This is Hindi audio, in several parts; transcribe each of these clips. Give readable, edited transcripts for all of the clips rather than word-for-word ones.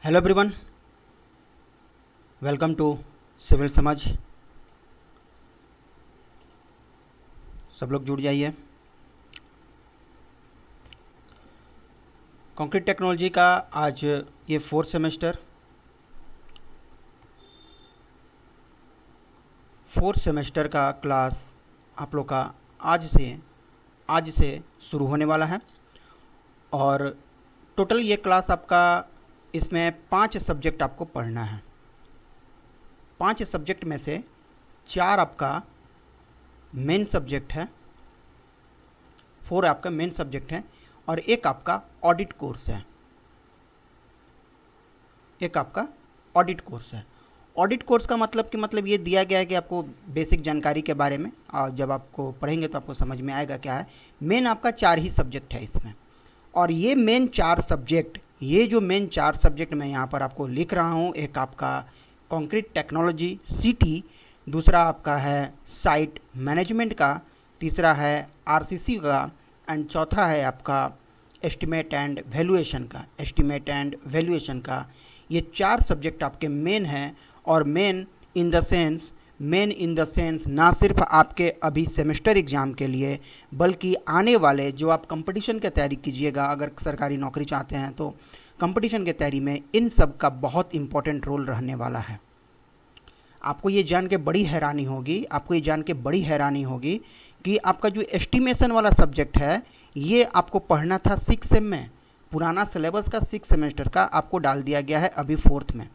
Hello everyone, welcome to civil Samajh. सब लोग जुड़ जाइए। कंक्रीट टेक्नोलॉजी का आज ये फोर्थ सेमेस्टर का क्लास आप लोग का आज से शुरू होने वाला है। और टोटल ये क्लास आपका, इसमें 5 सब्जेक्ट आपको पढ़ना है। 5 सब्जेक्ट में से 4 आपका मेन सब्जेक्ट है, 4 आपका मेन सब्जेक्ट है और एक आपका ऑडिट कोर्स है। ऑडिट कोर्स का मतलब ये दिया गया है कि आपको बेसिक जानकारी के बारे में, और जब आपको पढ़ेंगे तो आपको समझ में आएगा क्या है। मेन आपका 4 ही सब्जेक्ट है इसमें। और ये जो मेन 4 सब्जेक्ट मैं यहाँ पर आपको लिख रहा हूँ, एक आपका कंक्रीट टेक्नोलॉजी सीटी, दूसरा आपका है साइट मैनेजमेंट का, तीसरा है आरसीसी का, एंड चौथा है आपका एस्टीमेट एंड वैल्यूएशन का। ये 4 सब्जेक्ट आपके मेन हैं। और मेन इन द सेंस ना सिर्फ आपके अभी सेमेस्टर एग्ज़ाम के लिए, बल्कि आने वाले जो आप कंपटीशन की तैयारी कीजिएगा, अगर सरकारी नौकरी चाहते हैं तो कंपटीशन की तैयारी में इन सब का बहुत इंपॉर्टेंट रोल रहने वाला है। आपको ये जान के बड़ी हैरानी होगी कि आपका जो एस्टिमेशन वाला सब्जेक्ट है, ये आपको पढ़ना था 6 सेम में। पुराना सिलेबस का 6 सेमेस्टर का आपको डाल दिया गया है अभी 4th में।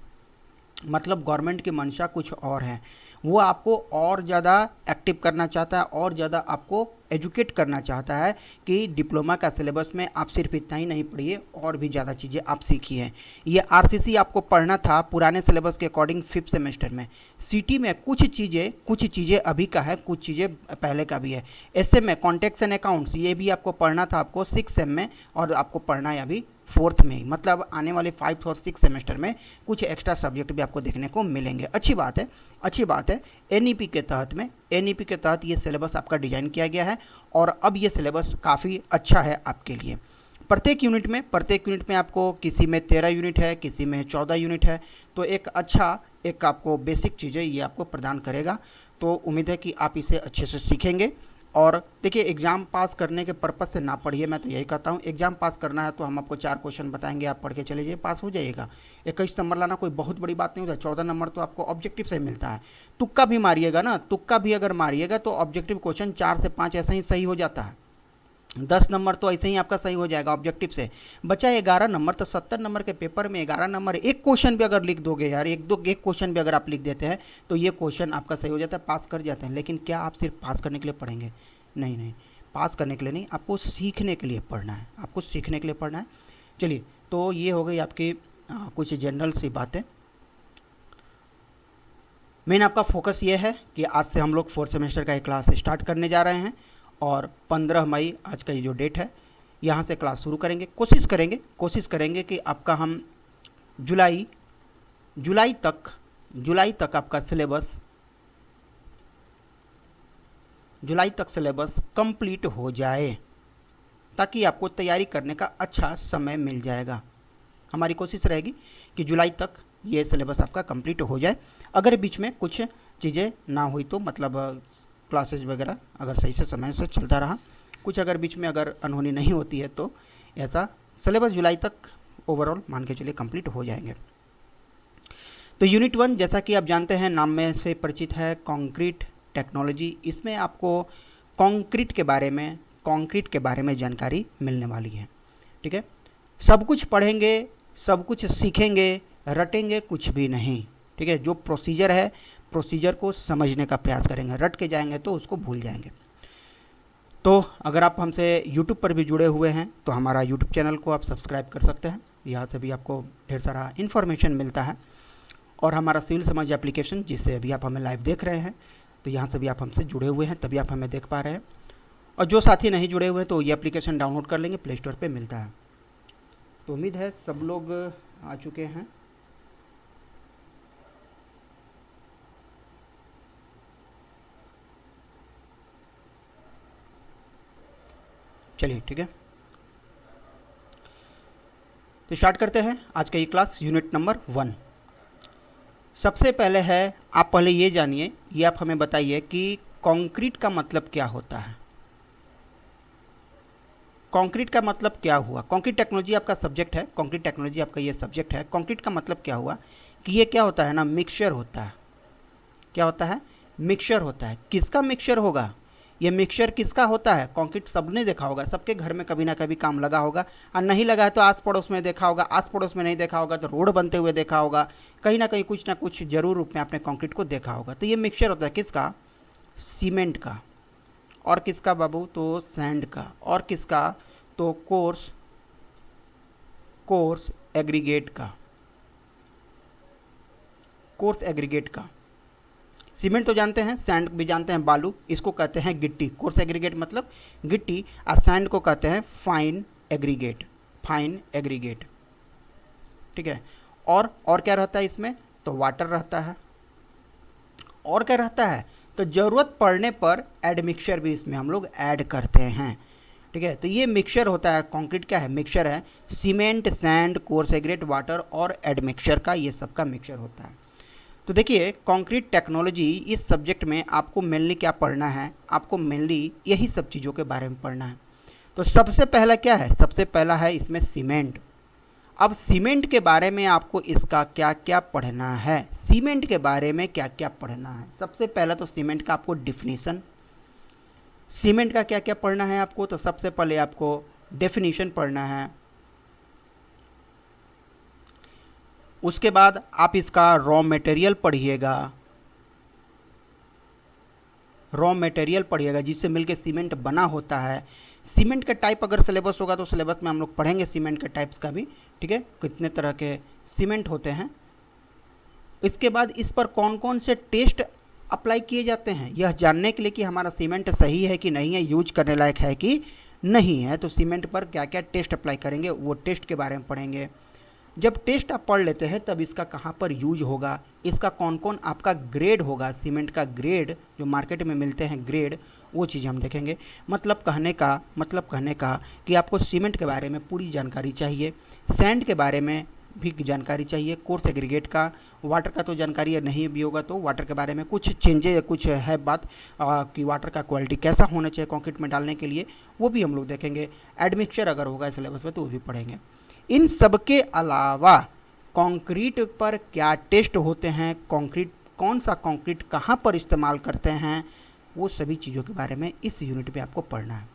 मतलब गवर्नमेंट की मंशा कुछ और है, वो आपको और ज़्यादा एक्टिव करना चाहता है और ज़्यादा आपको एजुकेट करना चाहता है कि डिप्लोमा का सिलेबस में आप सिर्फ इतना ही नहीं पढ़िए, और भी ज़्यादा चीज़ें आप सीखिए। ये आरसीसी आपको पढ़ना था पुराने सिलेबस के अकॉर्डिंग 5th सेमेस्टर में। सिटी में कुछ चीज़ें अभी का है, कुछ चीज़ें पहले का भी है। ऐसे में कॉन्टेक्ट्स एंड अकाउंट्स ये भी आपको पढ़ना था आपको 6 सेम में, और आपको पढ़ना है अभी 4th में ही। मतलब आने वाले 5th और 6th सेमेस्टर में कुछ एक्स्ट्रा सब्जेक्ट भी आपको देखने को मिलेंगे। अच्छी बात है। एनईपी के तहत ये सिलेबस आपका डिजाइन किया गया है, और अब ये सिलेबस काफ़ी अच्छा है आपके लिए। प्रत्येक यूनिट में आपको किसी में 13 यूनिट है, किसी में 14 यूनिट है। तो एक आपको बेसिक चीज़ें ये आपको प्रदान करेगा। तो उम्मीद है कि आप इसे अच्छे से सीखेंगे। और देखिए, एग्ज़ाम पास करने के पर्पज़ से ना पढ़िए, मैं तो यही कहता हूँ। एग्ज़ाम पास करना है तो हम आपको 4 क्वेश्चन बताएंगे, आप पढ़ के चले जाइए, पास हो जाइएगा। 21 नंबर लाना कोई बहुत बड़ी बात नहीं होता। 14 नंबर तो आपको ऑब्जेक्टिव से मिलता है। तुक्का भी मारिएगा ना, तुक्का भी अगर मारिएगा तो ऑब्जेक्टिव क्वेश्चन 4 से 5 ऐसे ही सही हो जाता है। 10 नंबर तो ऐसे ही आपका सही हो जाएगा ऑब्जेक्टिव से। बचा 11 नंबर, तो 70 नंबर के पेपर में 11 नंबर एक क्वेश्चन भी अगर लिख दोगे यार, एक क्वेश्चन भी अगर आप लिख देते हैं तो ये क्वेश्चन आपका सही हो जाता है, पास कर जाते हैं। लेकिन क्या आप सिर्फ पास करने के लिए पढ़ेंगे? नहीं, पास करने के लिए नहीं, आपको सीखने के लिए पढ़ना है। चलिए, तो ये हो गई आपकी कुछ जनरल सी बातें। मेन आपका फोकस ये है कि आज से हम लोग 4th सेमेस्टर का एक क्लास स्टार्ट करने जा रहे हैं, और 15 मई आज का ये जो डेट है, यहाँ से क्लास शुरू करेंगे। कोशिश करेंगे कि आपका हम जुलाई तक आपका जुलाई तक सिलेबस कंप्लीट हो जाए, ताकि आपको तैयारी करने का अच्छा समय मिल जाएगा। हमारी कोशिश रहेगी कि जुलाई तक ये सिलेबस आपका कंप्लीट हो जाए। अगर बीच में कुछ चीज़ें ना हुई तो, मतलब क्लासेस वगैरह अगर सही से समय से चलता रहा, कुछ अगर बीच में अगर अनहोनी नहीं होती है, तो ऐसा सिलेबस जुलाई तक ओवरऑल मान के चलिए कंप्लीट हो जाएंगे। तो यूनिट 1, जैसा कि आप जानते हैं, नाम में से परिचित है, कंक्रीट टेक्नोलॉजी। इसमें आपको कंक्रीट के बारे में जानकारी मिलने वाली है। ठीक है, सब कुछ पढ़ेंगे, सब कुछ सीखेंगे, रटेंगे कुछ भी नहीं। ठीक है, जो प्रोसीजर है, प्रोसीजर को समझने का प्रयास करेंगे। रट के जाएंगे तो उसको भूल जाएंगे। तो अगर आप हमसे यूट्यूब पर भी जुड़े हुए हैं तो हमारा यूट्यूब चैनल को आप सब्सक्राइब कर सकते हैं। यहाँ से भी आपको ढेर सारा इन्फॉर्मेशन मिलता है। और हमारा सिविल समझ एप्लीकेशन, जिससे अभी आप हमें लाइव देख रहे हैं, तो यहाँ से भी आप हमसे जुड़े हुए हैं, तभी आप हमें देख पा रहे हैं। और जो साथी नहीं जुड़े हुए हैं तो ये एप्लीकेशन डाउनलोड कर लेंगे, प्ले स्टोर पर मिलता है। तो उम्मीद है सब लोग आ चुके हैं। चलिए, ठीक है। तो स्टार्ट करते हैं आज का ये क्लास, यूनिट नंबर 1। सबसे पहले है, आप पहले ये जानिए, ये आप हमें बताइए कि कंक्रीट का मतलब क्या होता है। कंक्रीट का मतलब क्या हुआ? कंक्रीट टेक्नोलॉजी आपका सब्जेक्ट है, कंक्रीट टेक्नोलॉजी आपका ये सब्जेक्ट है। कंक्रीट का मतलब क्या हुआ कि ये क्या होता है ना, मिक्सचर होता है। क्या होता है? मिक्सचर होता है। किसका मिक्सचर होगा? ये मिक्सचर किसका होता है? कंक्रीट सबने देखा होगा, सबके घर में कभी ना कभी काम लगा होगा, और नहीं लगा है तो आस पड़ोस में देखा होगा, आस पड़ोस में नहीं देखा होगा तो रोड बनते हुए देखा होगा, कहीं ना कुछ जरूर रूप में आपने कंक्रीट को देखा होगा। तो ये मिक्सचर होता है किसका? सीमेंट का। और किसका बाबू? तो सैंड का। और किसका? तो कोर्स एग्रीगेट का। कोर्स एग्रीगेट का। सीमेंट तो जानते हैं, सैंड भी जानते हैं, बालू, इसको कहते हैं गिट्टी। कोर्स एग्रीगेट मतलब गिट्टी, और सैंड को कहते हैं फाइन एग्रीगेट। फाइन एग्रीगेट, ठीक है। और क्या रहता है इसमें? तो वाटर रहता है। और क्या रहता है? तो जरूरत पड़ने पर एडमिक्सचर भी इसमें हम लोग ऐड करते हैं, ठीक है। तो ये मिक्सचर होता है। कंक्रीट क्या है? मिक्सचर है। Cement, sand, coarse aggregate, water और एडमिक्सचर का, ये सब का मिक्सचर होता है। तो देखिए, कंक्रीट टेक्नोलॉजी इस सब्जेक्ट में आपको मेनली क्या पढ़ना है? आपको मेनली यही सब चीज़ों के बारे में पढ़ना है। तो सबसे पहला क्या है? सबसे पहला है इसमें सीमेंट। अब सीमेंट के बारे में आपको इसका क्या क्या पढ़ना है? सीमेंट के बारे में क्या क्या पढ़ना है? सबसे पहला तो सीमेंट का आपको डिफिनीशन। सीमेंट का क्या क्या पढ़ना है आपको? तो सबसे पहले आपको डेफिनीशन पढ़ना है। उसके बाद आप इसका रॉ मटेरियल पढ़िएगा। रॉ मटेरियल पढ़िएगा जिससे मिलके सीमेंट बना होता है। सीमेंट का टाइप अगर सिलेबस होगा तो सिलेबस में हम लोग पढ़ेंगे सीमेंट के टाइप्स का भी, ठीक है, कितने तरह के सीमेंट होते हैं। इसके बाद इस पर कौन कौन से टेस्ट अप्लाई किए जाते हैं, यह जानने के लिए कि हमारा सीमेंट सही है कि नहीं है, यूज करने लायक है कि नहीं है, तो सीमेंट पर क्या क्या टेस्ट अप्लाई करेंगे, वो टेस्ट के बारे में पढ़ेंगे। जब टेस्ट आप पढ़ लेते हैं तब इसका कहाँ पर यूज होगा, इसका कौन कौन आपका ग्रेड होगा, सीमेंट का ग्रेड जो मार्केट में मिलते हैं ग्रेड, वो चीज़ हम देखेंगे। मतलब कहने का कि आपको सीमेंट के बारे में पूरी जानकारी चाहिए, सैंड के बारे में भी जानकारी चाहिए, कोर्स एग्रीगेट का, वाटर का तो जानकारी नहीं भी होगा तो वाटर के बारे में कुछ चेंजेस, कुछ है बात कि वाटर का क्वालिटी कैसा होना चाहिए कंक्रीट में डालने के लिए, वो भी हम लोग देखेंगे। एडमिक्सचर अगर होगा सिलेबस में तो वो भी पढ़ेंगे। इन सब के अलावा कंक्रीट पर क्या टेस्ट होते हैं, कंक्रीट कौन सा कंक्रीट कहाँ पर इस्तेमाल करते हैं, वो सभी चीज़ों के बारे में इस यूनिट में आपको पढ़ना है,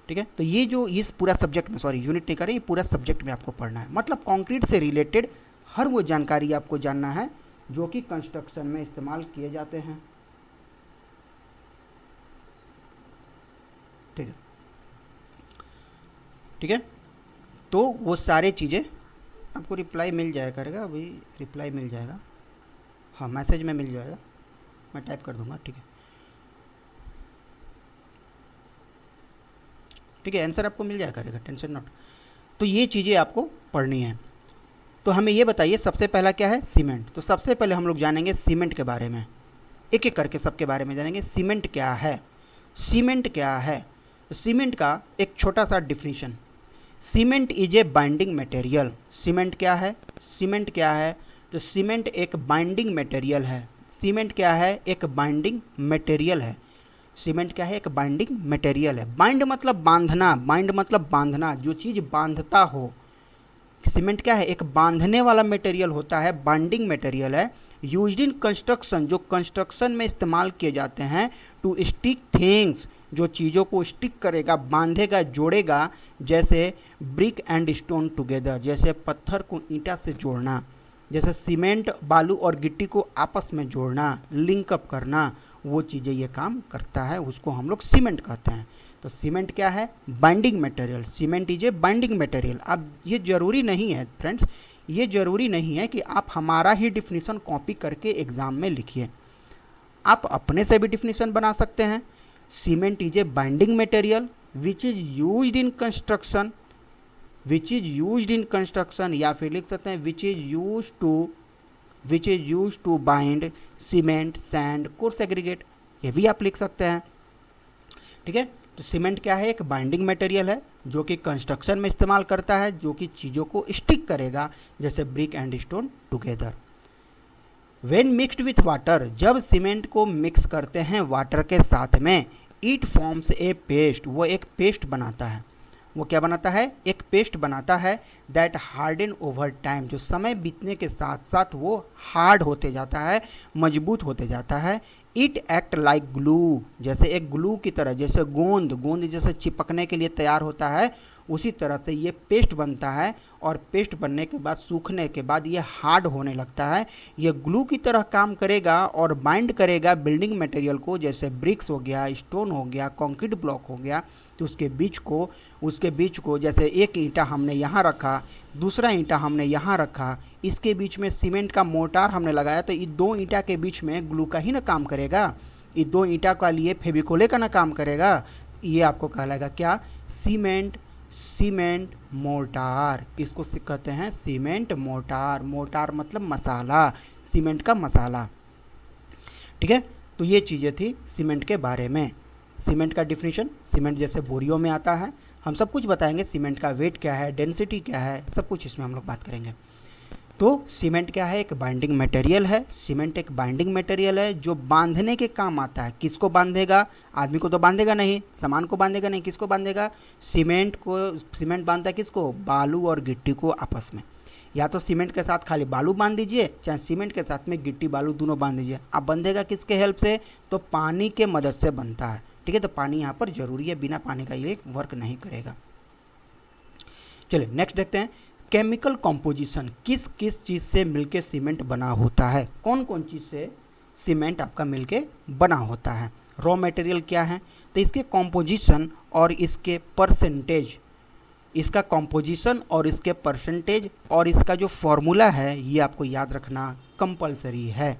ठीक है। तो ये जो इस पूरा सब्जेक्ट में, सॉरी यूनिट नहीं करें, ये पूरा सब्जेक्ट में आपको पढ़ना है। मतलब कंक्रीट से रिलेटेड हर वो जानकारी आपको जानना है जो कि कंस्ट्रक्शन में इस्तेमाल किए जाते हैं, ठीक है, ठीक है। तो वो सारे चीज़ें आपको रिप्लाई मिल जाया करेगा, अभी रिप्लाई मिल जाएगा, हाँ मैसेज में मिल जाएगा, मैं टाइप कर दूंगा, ठीक है, ठीक है, आंसर आपको मिल जाया करेगा, टेंशन नॉट। तो ये चीज़ें आपको पढ़नी है। तो हमें ये बताइए सबसे पहला क्या है? सीमेंट। तो सबसे पहले हम लोग जानेंगे सीमेंट के बारे में, एक एक करके सबके बारे में जानेंगे। सीमेंट क्या है? सीमेंट क्या है? तो सीमेंट का एक छोटा सा definition, cement is a binding material. Cement क्या है? सीमेंट क्या है? तो सीमेंट एक बाइंडिंग मटेरियल है। सीमेंट क्या है? एक बाइंडिंग मटेरियल है। सीमेंट क्या है? एक बाइंडिंग मटेरियल है। बाइंड मतलब बांधना, बाइंड मतलब बांधना, जो चीज़ बांधता हो। सीमेंट क्या है? एक बांधने वाला मटेरियल होता है, बाइंडिंग मटेरियल है। यूज्ड इन कंस्ट्रक्शन, जो कंस्ट्रक्शन में इस्तेमाल किए जाते हैं। टू स्टिक थिंग्स, जो चीज़ों को स्टिक करेगा, बांधेगा, जोड़ेगा, जैसे ब्रिक एंड स्टोन टुगेदर, जैसे पत्थर को ईंटा से जोड़ना, जैसे सीमेंट बालू और गिट्टी को आपस में जोड़ना, लिंकअप करना, वो चीज़ें ये काम करता है, उसको हम लोग सीमेंट कहते हैं। तो सीमेंट क्या है? Binding material. Cement is a binding material. अब ये जरूरी नहीं है फ्रेंड्स, ये जरूरी नहीं है कि आप हमारा ही डिफिनीशन कॉपी करके एग्जाम में लिखिए, आप अपने से भी डिफिनीशन बना सकते हैं। Cement is a binding material which is used in construction, which is used in construction, या फिर लिख सकते हैं which is used to bind cement, sand, coarse aggregate, ये भी आप लिख सकते हैं, ठीक है। तो सीमेंट क्या है? एक बाइंडिंग मटेरियल है जो कि कंस्ट्रक्शन में इस्तेमाल करता है, जो कि चीज़ों को स्टिक करेगा, जैसे brick and stone together. When mixed with water, जब सीमेंट को मिक्स करते हैं वाटर के साथ में, इट फॉर्म्स ए पेस्ट, वो एक पेस्ट बनाता है। वो क्या बनाता है? एक पेस्ट बनाता है, दैट हार्डन ओवर टाइम, जो समय बीतने के साथ साथ वो हार्ड होते जाता है, मजबूत होते जाता है। इट एक्ट लाइक ग्लू, जैसे एक ग्लू की तरह, जैसे गोंद जैसे चिपकने के लिए तैयार होता है, उसी तरह से ये पेस्ट बनता है। और पेस्ट बनने के बाद, सूखने के बाद ये हार्ड होने लगता है। ये ग्लू की तरह काम करेगा और बाइंड करेगा बिल्डिंग मटेरियल को, जैसे ब्रिक्स हो गया, स्टोन हो गया, कंक्रीट ब्लॉक हो गया। तो उसके बीच को जैसे एक ईंटा हमने यहाँ रखा, दूसरा ईंटा हमने यहाँ रखा, इसके बीच में सीमेंट का मोर्टार हमने लगाया, तो ये दो ईंटा के बीच में ग्लू का ही ना काम करेगा, ये दो ईंटा का लिए फेविकोले का ना काम करेगा। ये आपको कहलाएगा क्या? Cement mortar. इसको कहते हैं सीमेंट मोर्टार। मोर्टार मतलब मसाला, सीमेंट का मसाला। ठीक है, तो ये चीज़ें थी सीमेंट के बारे में। सीमेंट का डिफिनीशन, सीमेंट जैसे बोरियों में आता है, हम सब कुछ बताएंगे। सीमेंट का वेट क्या है, डेंसिटी क्या है, सब कुछ इसमें हम लोग बात करेंगे। तो सीमेंट क्या है? एक बाइंडिंग मटेरियल है। सीमेंट एक बाइंडिंग मटेरियल है जो बांधने के काम आता है। किसको बांधेगा? आदमी को तो बांधेगा नहीं, सामान को बांधेगा नहीं, किसको बांधेगा? सीमेंट को। सीमेंट बांधता है किसको? बालू और गिट्टी को आपस में। या तो सीमेंट के साथ खाली बालू बांध दीजिए, चाहे सीमेंट के साथ में गिट्टी बालू दोनों बांध दीजिए। अब बंधेगा किसके हेल्प से? तो पानी के मदद से बनता है। ठीक है, तो पानी यहाँ पर जरूरी है, बिना पानी का ये वर्क नहीं करेगा। चलिए नेक्स्ट देखते हैं, केमिकल कॉम्पोजिशन। किस किस चीज़ से मिलके सीमेंट बना होता है? कौन कौन चीज़ से सीमेंट आपका मिलके बना होता है? रॉ मटेरियल क्या है? तो इसके कॉम्पोजिशन और इसके परसेंटेज, इसका कॉम्पोजिशन और इसके परसेंटेज और इसका जो फॉर्मूला है, ये आपको याद रखना कंपलसरी है।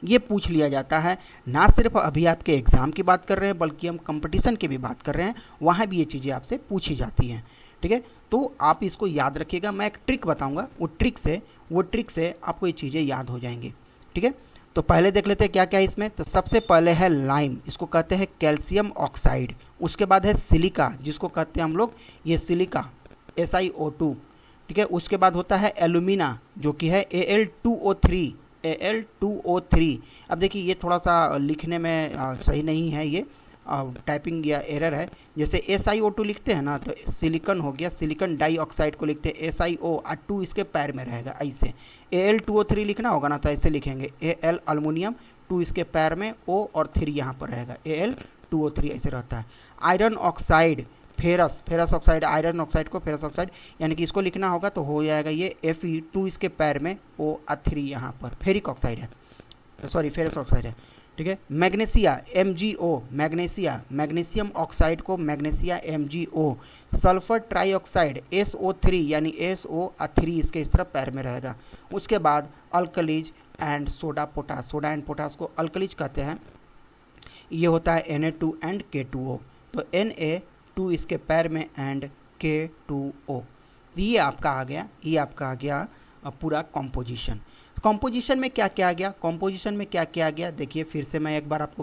ये पूछ लिया जाता है, ना सिर्फ अभी आपके एग्ज़ाम की बात कर रहे हैं, बल्कि हम कंपटीशन की भी बात कर रहे हैं, वहाँ भी ये चीज़ें आपसे पूछी जाती हैं। ठीक है, तो आप इसको याद रखिएगा। मैं एक ट्रिक बताऊंगा, वो ट्रिक से आपको ये चीज़ें याद हो जाएंगी। ठीक है, तो पहले देख लेते हैं क्या क्या है इसमें। तो सबसे पहले है लाइम, इसको कहते हैं कैल्शियम ऑक्साइड। उसके बाद है सिलिका, जिसको कहते हैं हम लोग ये सिलिका, SiO2। ठीक है, उसके बाद होता है एल्यूमिना, जो कि है Al2O3। अब देखिए ये थोड़ा सा लिखने में सही नहीं है, ये टाइपिंग या एरर है। जैसे SiO2 लिखते हैं ना, तो सिलिकॉन हो गया, सिलिकॉन डाइऑक्साइड को लिखते हैं SiO, और 2 इसके पैर में रहेगा ऐसे। Al2O3 लिखना होगा ना, तो ऐसे लिखेंगे Al अल्मोनियम, 2 इसके पैर में, O और 3 यहाँ पर रहेगा, Al2O3 ऐसे रहता है। Iron oxide, ferrous oxide, iron oxide को फेरस ऑक्साइड, यानी कि इसको लिखना होगा तो हो जाएगा ये Fe, 2 इसके पैर में, O और 3 यहाँ पर। फेरिक ऑक्साइड है, सॉरी फेरस ऑक्साइड है। ठीक है, मैग्नीशिया MgO, मैग्नीशियम ऑक्साइड को magnesia MgO। Sulphur trioxide SO3, यानी SO3 इसके इस तरफ पैर में रहेगा। उसके बाद alkalis and soda and potash को अल्कलीज कहते हैं। ये होता है Na2 एंड K2O। तो Na2 इसके पैर में एंड K2O। ये आपका आ गया पूरा कॉम्पोजिशन में क्या क्या आ गया, देखिए फिर से मैं एक बार आपको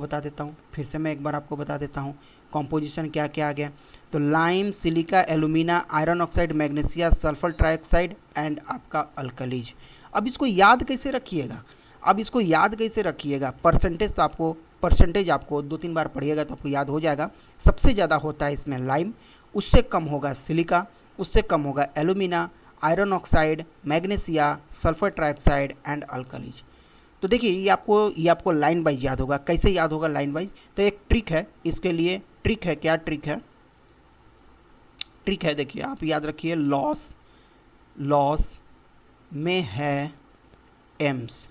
बता देता हूँ कॉम्पोजिशन क्या क्या आ गया। तो lime, silica, alumina, iron oxide, magnesia, sulphur trioxide and आपका अल्कलीज। अब इसको याद कैसे रखिएगा? परसेंटेज आपको 2-3 बार पढ़िएगा तो आपको याद हो जाएगा। सबसे ज़्यादा होता है इसमें लाइम, उससे कम होगा सिलिका, उससे कम होगा alumina, iron oxide, magnesia, sulphur trioxide and alkalis. तो देखिए ये आपको लाइन वाइज याद होगा। कैसे याद होगा लाइन वाइज? तो एक ट्रिक है इसके लिए। ट्रिक है, देखिए आप याद रखिए, लॉस में है एम्स।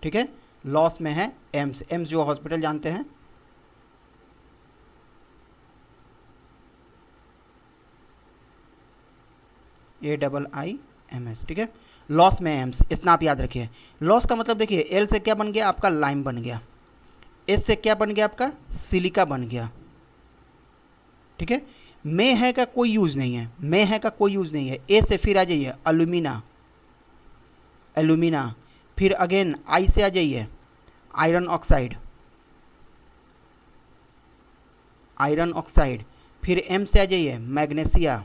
ठीक है, लॉस में है एम्स जो हॉस्पिटल जानते हैं। AIIMS। ठीक है, लॉस में एम्स, इतना आप याद रखिए। लॉस का मतलब देखिए, L से क्या बन गया आपका? लाइम बन गया। S से क्या बन गया आपका? सिलिका बन गया। ठीक है, में है का कोई यूज नहीं है। A से फिर आ जाइए एल्यूमिना, फिर अगेन I से आ जाइए आयरन ऑक्साइड, आयरन ऑक्साइड, फिर M से आ जाइए मैग्नीशिया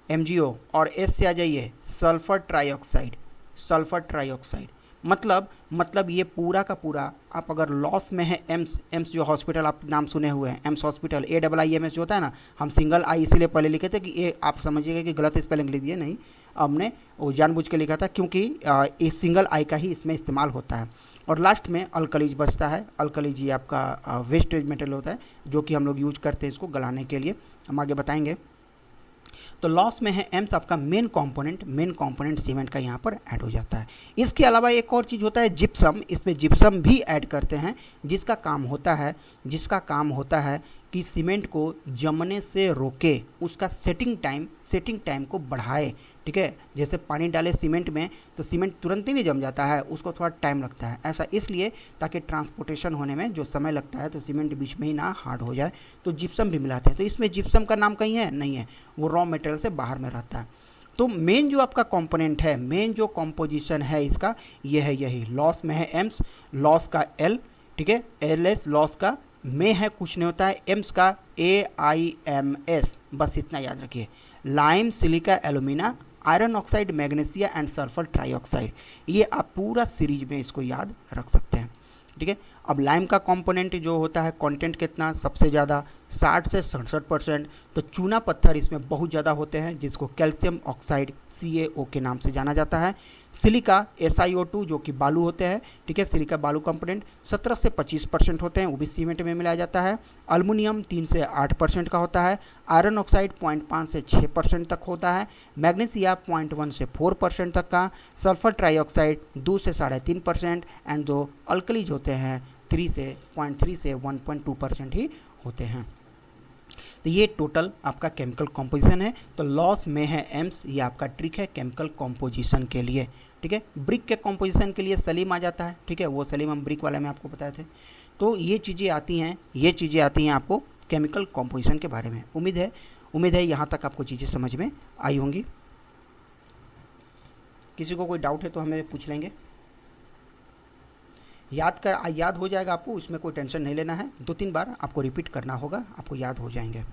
MgO, और S से आ जाइए सल्फर ट्राइऑक्साइड, सल्फर ट्राइऑक्साइड। मतलब ये पूरा का पूरा आप अगर लॉस में है एम्स जो हॉस्पिटल आप नाम सुने हुए हैं, एम्स हॉस्पिटल, AIIMS जो होता है ना, हम सिंगल आई इसीलिए पहले लिखे थे कि ये आप समझिएगा कि गलत स्पेलिंग लिख दिए, नहीं, हमने वो जानबूझ के लिखा था क्योंकि ये सिंगल आई का ही इसमें इस्तेमाल होता है। और लास्ट में अल्कलीज बचता है। अल्कलीज ये आपका वेस्टेज मटेरियल होता है जो कि हम लोग यूज करते हैं इसको गलाने के लिए, हम आगे बताएंगे। तो लॉस में है एम्स आपका मेन कंपोनेंट सीमेंट का यहाँ पर ऐड हो जाता है। इसके अलावा एक और चीज़ होता है जिप्सम, इसमें जिप्सम भी ऐड करते हैं जिसका काम होता है कि सीमेंट को जमने से रोके, उसका सेटिंग टाइम को बढ़ाए। ठीक है, जैसे पानी डाले सीमेंट में तो सीमेंट तुरंत ही नहीं जम जाता है, उसको थोड़ा टाइम लगता है, ऐसा इसलिए ताकि ट्रांसपोर्टेशन होने में जो समय लगता है तो सीमेंट बीच में ही ना हार्ड हो जाए, तो जिप्सम भी मिलाते हैं। तो इसमें जिप्सम का नाम कहीं है नहीं है, वो रॉ मटेरियल से बाहर में रहता है। तो मेन जो आपका कंपोनेंट है, मेन जो कॉम्पोजिशन है इसका, ये है यही। लॉस में है एम्स, लॉस का एल, ठीक है, LS लॉस का, में है कुछ नहीं होता है, एम्स का AIMS, बस इतना याद रखिए। Lime, silica, alumina, iron oxide, magnesia and sulphur trioxide, ये आप पूरा सीरीज में इसको याद रख सकते हैं। ठीक है, अब लाइम का कंपोनेंट जो होता है कंटेंट कितना, सबसे ज़्यादा 60 से 67%। तो चूना पत्थर इसमें बहुत ज़्यादा होते हैं जिसको कैल्शियम ऑक्साइड CaO के नाम से जाना जाता है। सिलिका SiO2 जो कि बालू होते हैं, ठीक है, सिलिका बालू कंपोनेंट 17 से 25% होते हैं, वो भी सीमेंट में मिलाया जाता है। अल्मुनियम 3 से 8% का होता है। आयरन ऑक्साइड 0.5 से 6% तक होता है। मैग्नीशिया 0.1 से 4% तक का। सल्फर ट्राइऑक्साइड 2 से 3.5% एंड दो अल्कलीज होते हैं 3 से 1.2% ही होते हैं। तो ये टोटल आपका केमिकल कॉम्पोजिशन है। तो लॉस में है एम्स, ये आपका ट्रिक है केमिकल कॉम्पोजिशन के लिए। ठीक है, ब्रिक के कॉम्पोजिशन के लिए सलीम आ जाता है। ठीक है, वो सलीम हम ब्रिक वाले में आपको बताए थे। तो ये चीज़ें आती हैं आपको केमिकल कॉम्पोजिशन के बारे में। उम्मीद है यहाँ तक आपको चीज़ें समझ में आई होंगी। किसी को कोई डाउट है तो हमें पूछ लेंगे। याद हो जाएगा आपको, इसमें कोई टेंशन नहीं लेना है। 2-3 बार आपको रिपीट करना होगा, आपको याद हो जाएंगे।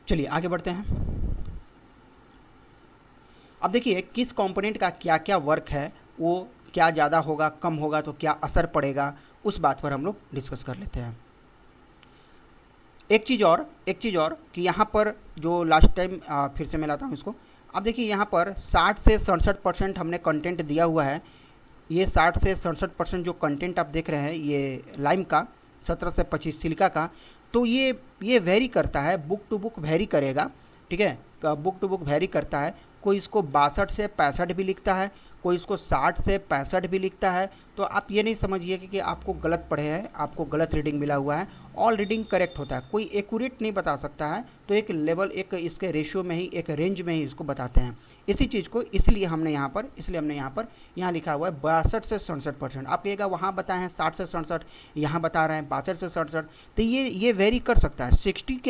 चलिए आगे बढ़ते हैं। अब देखिए किस कंपोनेंट का क्या क्या वर्क है, वो क्या ज़्यादा होगा कम होगा तो क्या असर पड़ेगा, उस बात पर हम लोग डिस्कस कर लेते हैं। एक चीज़ और कि यहाँ पर जो लास्ट टाइम फिर से मैं लाता हूँ इसको। अब देखिए यहाँ पर 60 से 67% हमने कंटेंट दिया हुआ है। ये 60 से 67% जो कंटेंट आप देख रहे हैं ये लाइम का, 17 से 25 सिलिका का। तो ये वेरी करता है, बुक टू बुक वेरी करेगा। ठीक है, बुक टू बुक वेरी करता है। कोई इसको 62 से 65 भी लिखता है, कोई इसको 60 से 65 भी लिखता है। तो आप ये नहीं समझिए कि आपको गलत पढ़े हैं, आपको गलत रीडिंग मिला हुआ है। ऑल रीडिंग करेक्ट होता है, कोई एक्यूरेट नहीं बता सकता है। तो एक लेवल, एक इसके रेशियो में ही, एक रेंज में ही इसको बताते हैं इसी चीज़ को। इसलिए हमने यहाँ पर यहाँ लिखा हुआ है 62 से 67%। आप कहिएगा वहाँ बताए हैं 60 से 67, यहाँ बता रहे हैं 62 से 67। तो ये वेरी कर सकता है। 60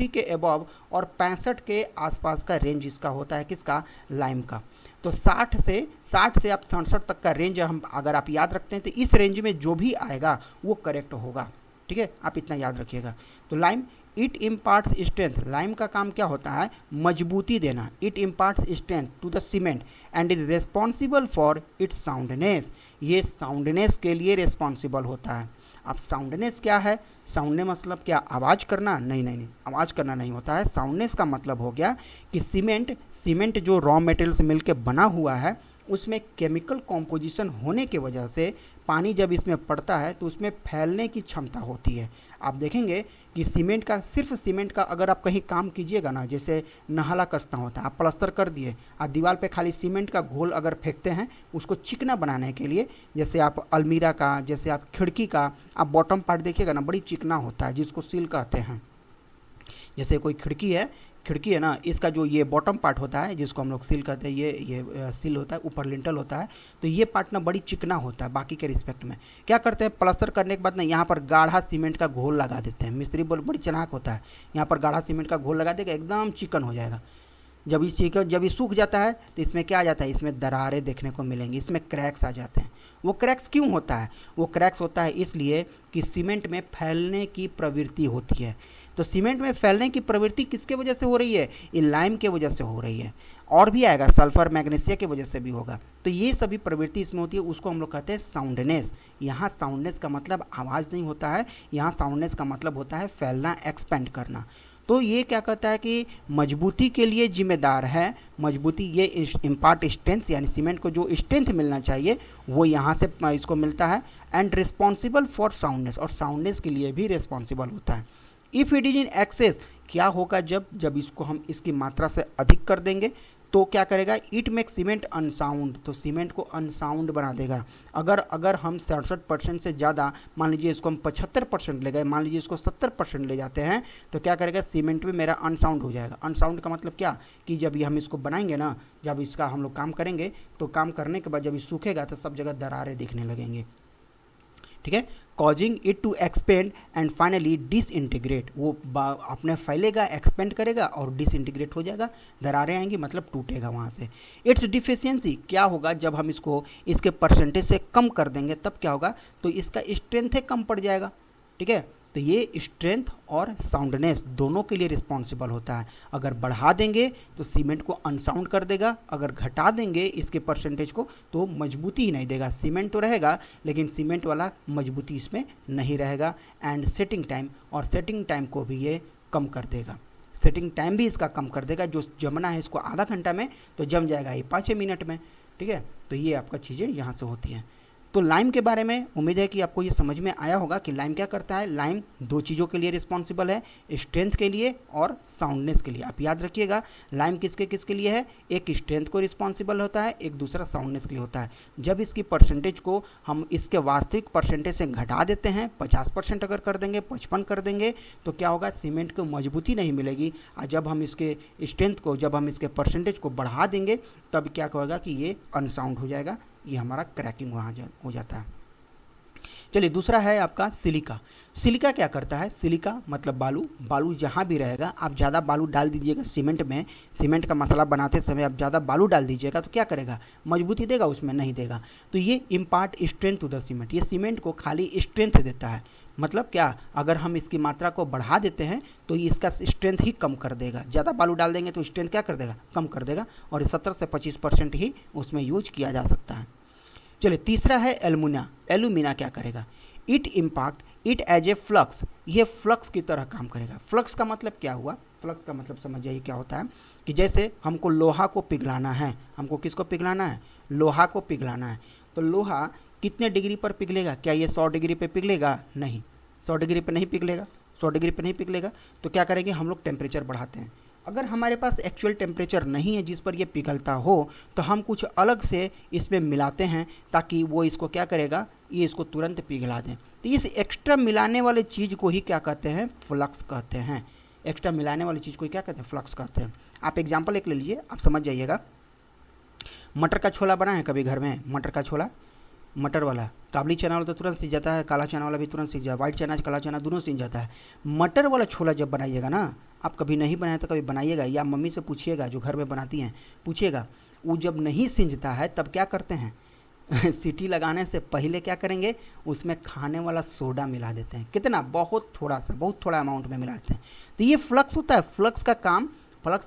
के अबव और 65 के आसपास का रेंज इसका होता है, किसका, लाइम का। तो 60 से आप 67 तक का रेंज हम अगर आप याद रखते हैं तो इस रेंज में जो भी आएगा वो करेक्ट होगा। ठीक है, आप इतना याद रखिएगा। तो lime it imparts strength, lime का काम क्या होता है, मजबूती देना। It imparts strength to the cement and is responsible for its soundness, ये साउंडनेस के लिए रिस्पॉन्सिबल होता है। अब साउंडनेस क्या है, साउंडनेस मतलब क्या, आवाज़ करना, नहीं, आवाज़ करना नहीं होता है। साउंडनेस का मतलब हो गया कि सीमेंट जो रॉ मटेरियल से मिलकर बना हुआ है उसमें केमिकल कॉम्पोजिशन होने के वजह से पानी जब इसमें पड़ता है तो उसमें फैलने की क्षमता होती है। आप देखेंगे कि सिर्फ सीमेंट का अगर आप कहीं काम कीजिएगा ना, जैसे नहाला कसना होता है, आप प्लास्टर कर दिए, आप दीवार पे खाली सीमेंट का घोल अगर फेंकते हैं उसको चिकना बनाने के लिए, जैसे आप अलमीरा का, जैसे आप खिड़की का आप बॉटम पार्ट देखिएगा ना, बड़ी चिकना होता है जिसको सील कहते हैं। जैसे कोई खिड़की है ना, इसका जो ये बॉटम पार्ट होता है जिसको हम लोग सील कहते हैं, ये सील होता है, ऊपर लिंटल होता है। तो ये पार्ट ना बड़ी चिकना होता है बाकी के रिस्पेक्ट में। क्या करते हैं, प्लास्टर करने के बाद ना यहाँ पर गाढ़ा सीमेंट का घोल लगा देते हैं। मिस्त्री बड़ी चालाक होता है, यहाँ पर गाढ़ा सीमेंट का घोल लगा देगा, एकदम चिकन हो जाएगा। जब इस चीज़ का जब ये सूख जाता है तो इसमें क्या आ जाता है, इसमें दरारें देखने को मिलेंगी, इसमें क्रैक्स आ जाते हैं। वो क्रैक्स क्यों होता है? वो क्रैक्स होता है इसलिए कि सीमेंट में फैलने की प्रवृत्ति होती है। तो सीमेंट में फैलने की प्रवृत्ति किसके वजह से हो रही है? ये लाइम के वजह से हो रही है। और भी आएगा, सल्फर मैग्नीशिया की वजह से भी होगा। तो ये सभी प्रवृत्ति इसमें होती है, उसको हम लोग कहते हैं साउंडनेस। यहाँ साउंडनेस का मतलब आवाज़ नहीं होता है, यहाँ साउंडनेस का मतलब होता है फैलना, एक्सपेंड करना। तो ये क्या कहता है कि मजबूती के लिए जिम्मेदार है, मजबूती ये इम्पार्ट स्ट्रेंथ, यानी सीमेंट को जो स्ट्रेंथ मिलना चाहिए वो यहाँ से इसको मिलता है। एंड रिस्पॉन्सिबल फॉर साउंडनेस, और साउंडनेस के लिए भी रिस्पॉन्सिबल होता है। If it is in excess, क्या होगा जब इसको हम इसकी मात्रा से अधिक कर देंगे तो क्या करेगा? इट मेक सीमेंट अनसाउंड, तो सीमेंट को अनसाउंड बना देगा। अगर हम 67% से ज़्यादा, मान लीजिए इसको हम 75% ले गए, मान लीजिए इसको 70% ले जाते हैं, तो क्या करेगा? सीमेंट में मेरा अनसाउंड हो जाएगा। अनसाउंड का मतलब क्या कि जब ये हम इसको बनाएंगे ना, जब इसका हम लोग काम करेंगे तो काम करने के बाद जब ये सूखेगा तो सब जगह दरारें दिखने लगेंगे, ठीक है। Causing it to expand and finally disintegrate, वो अपने फैलेगा, एक्सपेंड करेगा और डिसइंटीग्रेट हो जाएगा, दरारें आएंगी, मतलब टूटेगा वहाँ से। इट्स डिफिशियंसी, क्या होगा जब हम इसको इसके परसेंटेज से कम कर देंगे तब क्या होगा? तो इसका स्ट्रेंथ है कम पड़ जाएगा, ठीक है। तो ये स्ट्रेंथ और साउंडनेस दोनों के लिए रिस्पॉन्सिबल होता है। अगर बढ़ा देंगे तो सीमेंट को अनसाउंड कर देगा, अगर घटा देंगे इसके परसेंटेज को तो मजबूती ही नहीं देगा। सीमेंट तो रहेगा लेकिन सीमेंट वाला मजबूती इसमें नहीं रहेगा। एंड सेटिंग टाइम, और सेटिंग टाइम को भी ये कम कर देगा, सेटिंग टाइम भी इसका कम कर देगा। जो जमना है इसको आधा घंटा में तो जम जाएगा ये 5 मिनट में, ठीक है। तो ये आपका चीज़ें यहाँ से होती हैं। तो लाइम के बारे में उम्मीद है कि आपको ये समझ में आया होगा कि लाइम क्या करता है। लाइम दो चीज़ों के लिए रिस्पॉन्सिबल है, स्ट्रेंथ के लिए और साउंडनेस के लिए। आप याद रखिएगा लाइम किसके किसके लिए है, एक स्ट्रेंथ को रिस्पॉन्सिबल होता है, एक दूसरा साउंडनेस के लिए होता है। जब इसकी परसेंटेज को हम इसके वास्तविक परसेंटेज से घटा देते हैं, 50% अगर कर देंगे, 55 कर देंगे, तो क्या होगा? सीमेंट को मजबूती नहीं मिलेगी। और जब हम इसके स्ट्रेंथ को, जब हम इसके परसेंटेज को बढ़ा देंगे तब क्या होगा कि ये अनसाउंड हो जाएगा, ये हमारा क्रैकिंग वहाँ हो जाता है। चलिए दूसरा है आपका सिलिका। सिलिका क्या करता है? सिलिका मतलब बालू। बालू जहाँ भी रहेगा, आप ज़्यादा बालू डाल दीजिएगा सीमेंट में, सीमेंट का मसाला बनाते समय आप ज़्यादा बालू डाल दीजिएगा तो क्या करेगा? मजबूती देगा? उसमें नहीं देगा। तो ये impart strength to the cement, ये सीमेंट को खाली स्ट्रेंथ देता है। मतलब क्या? अगर हम इसकी मात्रा को बढ़ा देते हैं तो इसका स्ट्रेंथ ही कम कर देगा। ज़्यादा बालू डाल देंगे तो स्ट्रेंथ क्या कर देगा? कम कर देगा। और 70 से 25% ही उसमें यूज किया जा सकता है। चलिए तीसरा है एल्यूमिना। एल्यूमिना क्या करेगा? It impact it as a flux, ये फ्लक्स की तरह काम करेगा। फ्लक्स का मतलब क्या हुआ? फ्लक्स का मतलब समझ जाइए क्या होता है कि जैसे हमको लोहा को पिघलाना है, हमको किसको पिघलाना है? लोहा को पिघलाना है। तो लोहा कितने डिग्री पर पिघलेगा? क्या ये 100 डिग्री पे पिघलेगा? नहीं, 100 डिग्री पे नहीं पिघलेगा। 100 डिग्री पे नहीं पिघलेगा तो क्या करेंगे? हम लोग टेम्परेचर बढ़ाते हैं। अगर हमारे पास एक्चुअल टेम्परेचर नहीं है जिस पर ये पिघलता हो तो हम कुछ अलग से इसमें मिलाते हैं ताकि वो इसको क्या करेगा? ये इसको तुरंत पिघला दें। तो इस एक्स्ट्रा मिलाने वाले चीज़ को ही क्या कहते हैं? फ्लक्स कहते हैं। एक्स्ट्रा मिलाने वाली चीज़ को ही क्या कहते हैं? फ्लक्स कहते हैं। आप एग्जाम्पल एक ले लीजिए, आप समझ जाइएगा। मटर का छोला बनाए कभी घर में? मटर का छोला, मटर वाला, काबली चना वाला तो तुरंत सीख जाता है, काला चना वाला भी तुरंत सीख जाता है, व्हाइट चना काला चना दोनों सीख जाता है। मटर वाला छोला जब बनाइएगा ना, आप कभी नहीं बनाए तो कभी बनाइएगा, या मम्मी से पूछिएगा जो घर में बनाती हैं, पूछिएगा। वो जब नहीं सींचता है तब क्या करते हैं? सीटी लगाने से पहले क्या करेंगे? उसमें खाने वाला सोडा मिला देते हैं। कितना? बहुत थोड़ा सा, बहुत थोड़ा अमाउंट में मिलाते हैं। तो ये फ्लक्स होता है। फ्लक्स का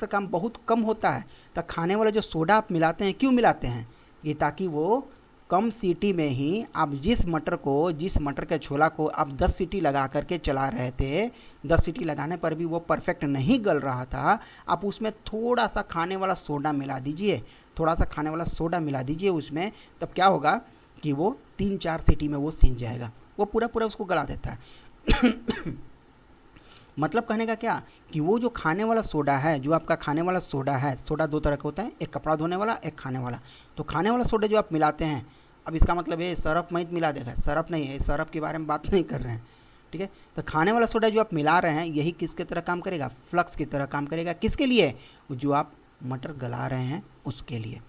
काम बहुत कम होता है। तो खाने वाला जो सोडा आप मिलाते हैं, क्यों मिलाते हैं? ये ताकि वो कम सीटी में ही आप जिस मटर के छोला को आप 10 सीटी लगा करके चला रहे थे, 10 सीटी लगाने पर भी वो परफेक्ट नहीं गल रहा था, आप उसमें थोड़ा सा खाने वाला सोडा मिला दीजिए, थोड़ा सा खाने वाला सोडा मिला दीजिए उसमें, तब क्या होगा कि वो 3-4 सीटी में वो सींच जाएगा, वो पूरा उसको गला देता है। मतलब कहने का क्या कि वो जो खाने वाला सोडा है, जो आपका खाने वाला सोडा है, सोडा 2 तरह का होता है, एक कपड़ा धोने वाला, एक खाने वाला। तो खाने वाला सोडा जो आप मिलाते हैं, अब इसका मतलब ये सरफ मत मिला देगा, सरफ नहीं है, सरफ के बारे में बात नहीं कर रहे हैं, ठीक है। तो खाने वाला सोडा जो आप मिला रहे हैं यही किसके तरह काम करेगा? फ्लक्स की तरह काम करेगा। किसके लिए? जो आप मटर गला रहे हैं उसके लिए।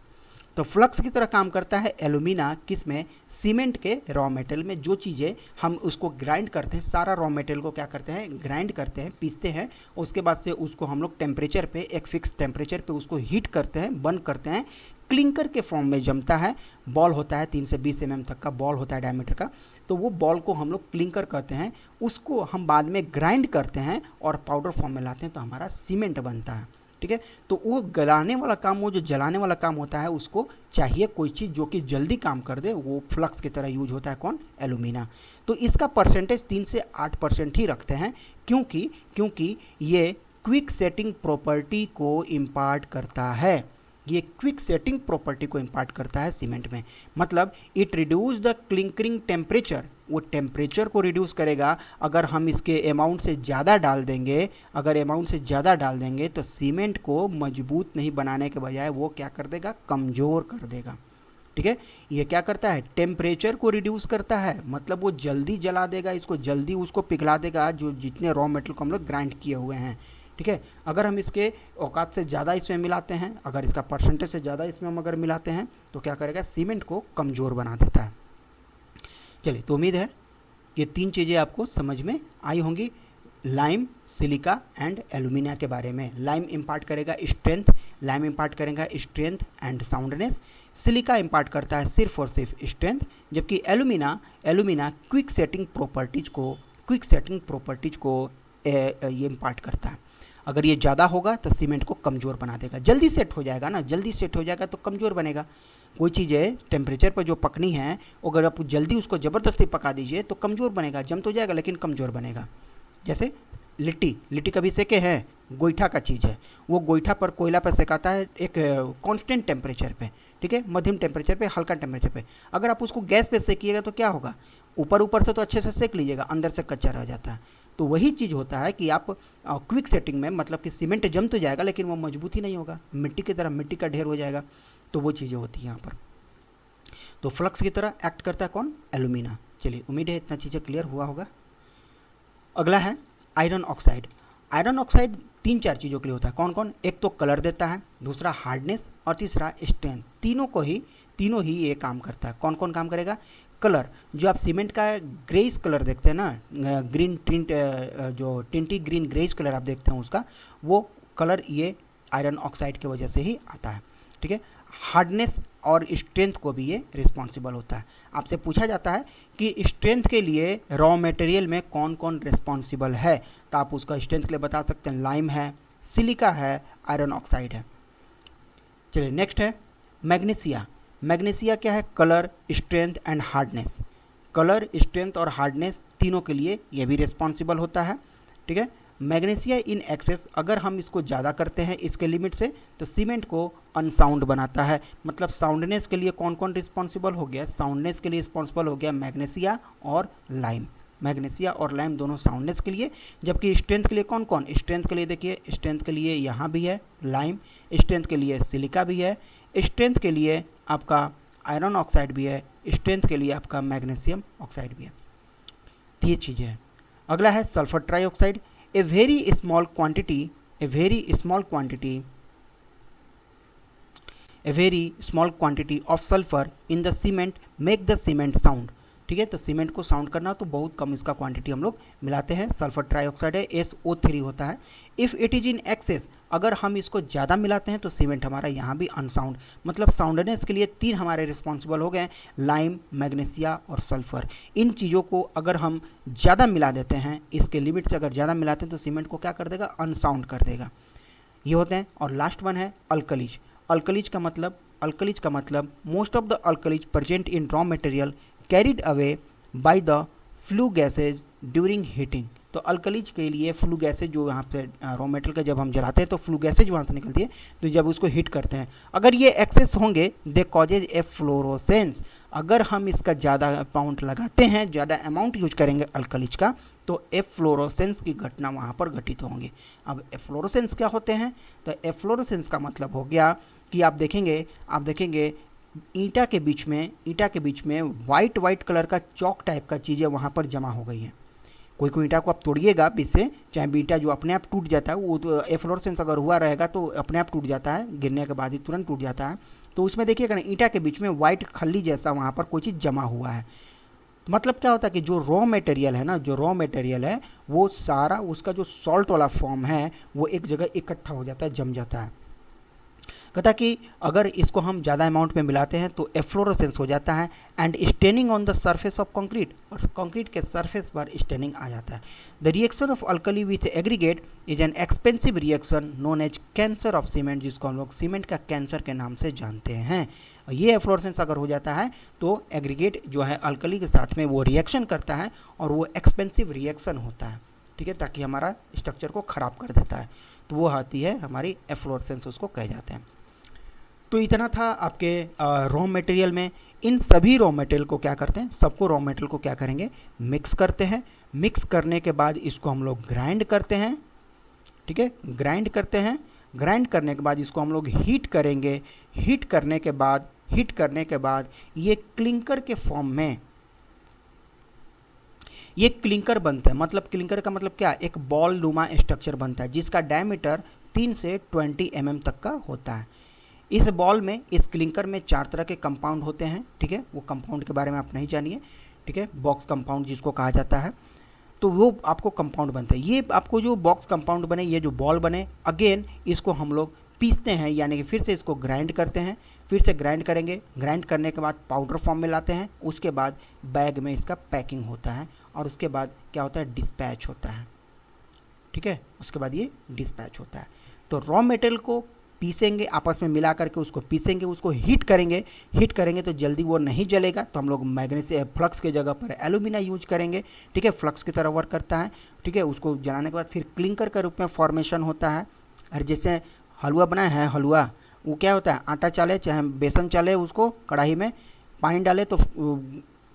तो फ्लक्स की तरह काम करता है एलुमिना, किस में, सीमेंट के रॉ मेटेरियल में। जो चीज़ें हम उसको ग्राइंड करते हैं, सारा रॉ मेटेरियल को क्या करते हैं, ग्राइंड करते हैं, पीसते हैं, उसके बाद से उसको हम लोग टेम्परेचर पे, एक फिक्स टेम्परेचर पे उसको हीट करते हैं, बर्न करते हैं, क्लिंकर के फॉर्म में जमता है, बॉल होता है 3 से 20 mm तक का बॉल होता है डायमीटर का। तो वो बॉल को हम लोग क्लिंकर कहते हैं, उसको हम बाद में ग्राइंड करते हैं और पाउडर फॉर्म में लाते हैं, तो हमारा सीमेंट बनता है। ठीक है, तो वो गलाने वाला काम, वो जो जलाने वाला काम होता है, उसको चाहिए कोई चीज़ जो कि जल्दी काम कर दे, वो फ्लक्स की तरह यूज होता है, कौन, एलुमिना। तो इसका परसेंटेज 3 से 8% ही रखते हैं, क्योंकि ये क्विक सेटिंग प्रॉपर्टी को इम्पार्ट करता है, ये क्विक सेटिंग प्रॉपर्टी को इम्पार्ट करता है सीमेंट में। मतलब it reduce the clinkering temperature, वो टेम्परेचर को रिड्यूस करेगा। अगर हम इसके अमाउंट से ज़्यादा डाल देंगे, तो सीमेंट को मजबूत नहीं बनाने के बजाय वो क्या कर देगा, कमज़ोर कर देगा। ठीक है, ये क्या करता है, टेम्परेचर को रिड्यूस करता है, मतलब वो जल्दी जला देगा, इसको जल्दी उसको पिघला देगा, जो जितने रॉ मेटेरियल को हम लोग ग्राइंड किए हुए हैं। ठीक है, अगर हम इसके औकात से ज़्यादा इसमें मिलाते हैं, अगर इसका परसेंटेज से ज़्यादा इसमें हम अगर मिलाते हैं, तो क्या करेगा, सीमेंट को कमज़ोर बना देता है। चलिए, तो उम्मीद है ये 3 चीज़ें आपको समझ में आई होंगी, लाइम, सिलिका एंड एल्यूमिना के बारे में। लाइम इम्पार्ट करेगा strength and soundness, silica impart करता है सिर्फ और सिर्फ स्ट्रेंथ, जबकि एल्यूमिना क्विक सेटिंग प्रॉपर्टीज को ये इम्पार्ट करता है। अगर ये ज़्यादा होगा तो सीमेंट को कमज़ोर बना देगा, जल्दी सेट हो जाएगा तो कमज़ोर बनेगा। कोई चीज़ें टेम्परेचर पर जो पकनी है, अगर आप जल्दी उसको ज़बरदस्ती पका दीजिए तो कमज़ोर बनेगा, जम तो जाएगा लेकिन कमज़ोर बनेगा। जैसे लिट्टी कभी सेके हैं, गोईठा का चीज़ है, वो गोईठा पर कोयला पर सेकाता है एक कांस्टेंट टेम्परेचर पे, ठीक है, मध्यम टेम्परेचर पे, हल्का टेम्परेचर पे। अगर आप उसको गैस पे सेकिएगा तो क्या होगा, ऊपर से तो अच्छे से सेक लीजिएगा, अंदर से कच्चा रह जाता है। तो वही चीज़ होता है कि आप क्विक सेटिंग में, मतलब कि सीमेंट जम तो जाएगा लेकिन वो मजबूत ही नहीं होगा, मिट्टी की तरह मिट्टी का ढेर हो जाएगा। तो वो चीज़ें होती हैं यहाँ पर। तो फ्लक्स की तरह एक्ट करता है कौन, एल्यूमिना। चलिए, उम्मीद है इतना चीज़ें क्लियर हुआ होगा। अगला है आयरन ऑक्साइड। आयरन ऑक्साइड 3-4 चीज़ों के लिए होता है। कौन कौन, एक तो कलर देता है, दूसरा हार्डनेस और तीसरा स्ट्रेंथ। तीनों ही ये काम करता है। कौन कौन काम करेगा, कलर, जो आप सीमेंट का ग्रेइश कलर देखते हैं ना, ग्रीन टिंट, जो टिंटी ग्रीन ग्रेइश कलर आप देखते हैं उसका, वो कलर ये आयरन ऑक्साइड की वजह से ही आता है। ठीक है, हार्डनेस और स्ट्रेंथ को भी ये रिस्पॉन्सिबल होता है। आपसे पूछा जाता है कि स्ट्रेंथ के लिए रॉ मटेरियल में कौन कौन रिस्पॉन्सिबल है, तो आप उसका स्ट्रेंथ के लिए बता सकते हैं, लाइम है, सिलिका है, आयरन ऑक्साइड है। चलिए, नेक्स्ट है मैग्नीशिया। मैग्नीशिया क्या है, colour, strength and hardness. Colour, strength और हार्डनेस तीनों के लिए ये भी रिस्पॉन्सिबल होता है। ठीक है, मैग्नीशिया इन एक्सेस, अगर हम इसको ज़्यादा करते हैं इसके लिमिट से, तो सीमेंट को अनसाउंड बनाता है। मतलब साउंडनेस के लिए कौन कौन रिस्पॉन्सिबल हो गया, साउंडनेस के लिए रिस्पॉन्सिबल हो गया मैग्नीशिया और लाइम। मैग्नीशिया और लाइम दोनों साउंडनेस के लिए। जबकि स्ट्रेंथ के लिए कौन कौन, स्ट्रेंथ के लिए देखिए, स्ट्रेंथ के लिए यहाँ भी है लाइम, स्ट्रेंथ के लिए सिलिका भी है, स्ट्रेंथ के लिए आपका आयरन ऑक्साइड भी है, स्ट्रेंथ के लिए आपका मैग्नीशियम ऑक्साइड भी है। ये चीज़ें हैं। अगला है sulphur trioxide. A very small quantity of sulfur in the cement make the cement sound। ठीक है, तो सीमेंट को साउंड करना तो बहुत कम इसका क्वांटिटी हम लोग मिलाते हैं। सल्फर ट्राइऑक्साइड है, SO3 होता है। If it is in excess, अगर हम इसको ज़्यादा मिलाते हैं तो सीमेंट हमारा यहाँ भी अनसाउंड। मतलब साउंडनेस के लिए 3 हमारे रिस्पॉन्सिबल हो गए, लाइम, मैग्नीशिया और सल्फर। इन चीज़ों को अगर हम ज़्यादा मिला देते हैं, इसके लिमिट से अगर ज़्यादा मिलाते हैं तो सीमेंट को क्या कर देगा, अनसाउंड कर देगा। ये होते हैं। और लास्ट वन है अल्कलीज। अल्कलीज का मतलब most of the alkalis present in raw material carried away by the flu gases during heating. तो अल्कलीज के लिए फ्लू गैसेज, जो यहाँ पे रॉ मटेरियल का जब हम जलाते हैं तो फ्लू गैसेज वहाँ से निकलती है, तो जब उसको हीट करते हैं, अगर ये एक्सेस होंगे, दे कॉजेज एफ्लोरोसेंस। अगर हम इसका ज़्यादा अमाउंट लगाते हैं, ज़्यादा अमाउंट यूज करेंगे अल्कलीज का, तो एफ्लोरोसेंस की घटना वहाँ पर घटित होंगी। अब एफ्लोरोसेंस क्या होते हैं, तो एफ्लोरोसेंस का मतलब हो गया कि आप देखेंगे ईंटा के बीच में वाइट कलर का चौक टाइप का चीज़ें वहाँ पर जमा हो गई हैं। कोई ईंटा को आप तोड़िएगा बीच से, चाहे ईंटा जो अपने आप टूट जाता है, वो तो एफ्लोरेसेंस अगर हुआ रहेगा तो अपने आप टूट जाता है, गिरने के बाद ही तुरंत टूट जाता है। तो उसमें देखिएगा ना ईंटा के बीच में वाइट खल्ली जैसा वहाँ पर कोई चीज़ जमा हुआ है। मतलब क्या होता है कि जो रॉ मटेरियल है ना, जो रॉ मटेरियल है वो सारा उसका जो सॉल्ट वाला फॉर्म है वो एक जगह इकट्ठा हो जाता है, जम जाता है। कहता कि अगर इसको हम ज़्यादा अमाउंट में मिलाते हैं तो एफ्लोरेसेंस हो जाता है and staining on the surface of concrete, और कंक्रीट के सरफेस पर स्टेनिंग आ जाता है। The reaction of alkali with aggregate is an expensive reaction known as cancer of cement, जिसको हम लोग सीमेंट का कैंसर के नाम से जानते हैं। ये एफ्लोरेसेंस अगर हो जाता है तो एग्रीगेट जो है अल्कली के साथ में वो रिएक्शन करता है और वो एक्सपेंसिव रिएक्शन होता है, ठीक है, ताकि हमारा स्ट्रक्चर को ख़राब कर देता है। तो वो आती है हमारी एफ्लोरेसेंस, उसको कहे जाते हैं। तो इतना था आपके रॉ मटेरियल में। इन सभी रॉ मटेरियल को क्या करते हैं, सबको रॉ मटेरियल को क्या करेंगे, मिक्स करते हैं। मिक्स करने के बाद इसको हम लोग ग्राइंड करते हैं, ठीक है, ग्राइंड करते हैं। ग्राइंड करने के बाद इसको हम लोग हीट करेंगे। हीट करने के बाद ये क्लिंकर के फॉर्म में ये क्लिंकर बनता है। मतलब क्लिंकर का मतलब क्या, एक बॉल नुमा स्ट्रक्चर बनता है जिसका डायमीटर 3 से 20 mm तक का होता है। इस बॉल में, इस क्लिंकर में 4 तरह के कंपाउंड होते हैं, ठीक है, वो कंपाउंड के बारे में आप नहीं जानिए, ठीक है, बॉक्स कंपाउंड जिसको कहा जाता है। तो वो आपको कंपाउंड बनता है। ये आपको जो बॉक्स कंपाउंड बने, ये जो बॉल बने, अगेन इसको हम लोग पीसते हैं, यानी कि फिर से इसको ग्राइंड करते हैं। फिर से ग्राइंड करेंगे। ग्राइंड करने के बाद पाउडर फॉर्म में लाते हैं। उसके बाद बैग में इसका पैकिंग होता है और उसके बाद क्या होता है, डिस्पैच होता है, ठीक है, उसके बाद ये डिस्पैच होता है। तो रॉ मटेरियल को पीसेंगे, आपस में मिला करके उसको पीसेंगे, उसको हीट करेंगे। हीट करेंगे तो जल्दी वो नहीं जलेगा, तो हम लोग मैग्नीशियम फ्लक्स के जगह पर एल्यूमिना यूज करेंगे, ठीक है, फ्लक्स की तरह वर्क करता है, ठीक है। उसको जलाने के बाद फिर क्लिंकर के रूप में फॉर्मेशन होता है। और जैसे हलवा बनाए हैं, हलवा वो क्या होता है, आटा चाले चाहे बेसन चाले, उसको कढ़ाई में पानी डाले तो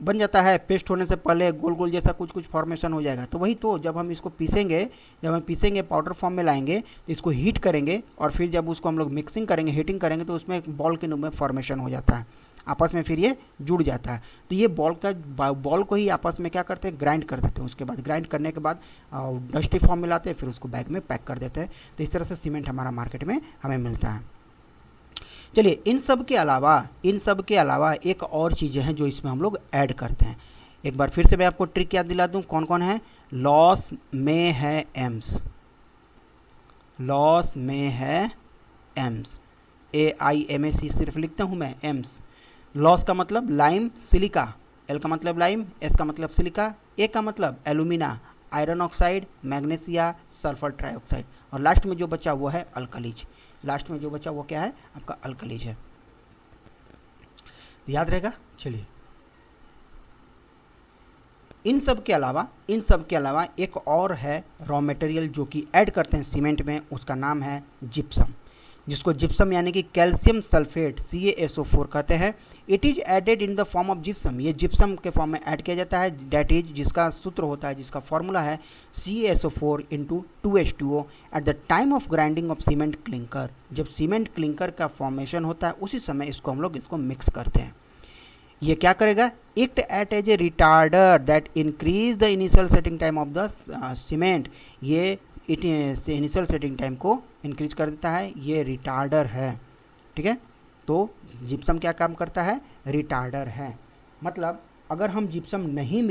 बन जाता है, पेस्ट होने से पहले गोल गोल जैसा कुछ कुछ फॉर्मेशन हो जाएगा। तो वही तो जब हम इसको पीसेंगे, जब हम पीसेंगे पाउडर फॉर्म में लाएंगे तो इसको हीट करेंगे और फिर जब उसको हम लोग मिक्सिंग करेंगे, हीटिंग करेंगे, तो उसमें एक बॉल के रूप में फॉर्मेशन हो जाता है, आपस में फिर ये जुड़ जाता है। तो ये बॉल को ही आपस में क्या करते हैं, ग्राइंड कर देते हैं। उसके बाद ग्राइंड करने के बाद डस्टी फॉर्म में लाते हैं, फिर उसको बैग में पैक कर देते हैं। तो इस तरह से सीमेंट हमारा मार्केट में हमें मिलता है। चलिए, इन सब के अलावा एक और चीज़ें हैं जो इसमें हम लोग ऐड करते हैं। एक बार फिर से मैं आपको ट्रिक याद दिला दूं, कौन कौन है। लॉस में है एम्स, लॉस में है एम्स, AIMAC सिर्फ लिखता हूं मैं, एम्स। लॉस का मतलब लाइम सिलिका, L का मतलब लाइम, S का मतलब सिलिका, A का मतलब alumina, iron oxide, magnesia, sulphur trioxide, और लास्ट में जो बचा वो है अल्कलीज। लास्ट में जो बचा वो क्या है, आपका अल्कलीज है। याद रहेगा। चलिए, इन सब के अलावा एक और है रॉ मटेरियल जो कि ऐड करते हैं सीमेंट में, उसका नाम है जिप्सम, जिसको जिप्सम यानी कि कैल्शियम सल्फेट CaSO4 कहते हैं। It is added in the form of gypsum, ये जिप्सम के फॉर्म में ऐड किया जाता है। डैट इज, जिसका सूत्र होता है, जिसका फॉर्मूला है CaSO4 × 2H2O at the time of grinding of cement clinker. जब सीमेंट क्लिंकर का फॉर्मेशन होता है उसी समय इसको हम लोग मिक्स करते हैं। ये क्या करेगा, it act as a retarder that increase the initial setting time of the cement. ये इनिशियल सेटिंग टाइम को इंक्रीज कर देता है, ये रिटार्डर है, ठीक है। तो जिप्सम क्या काम करता है, रिटार्डर है। मतलब अगर हम जिप्सम नहीं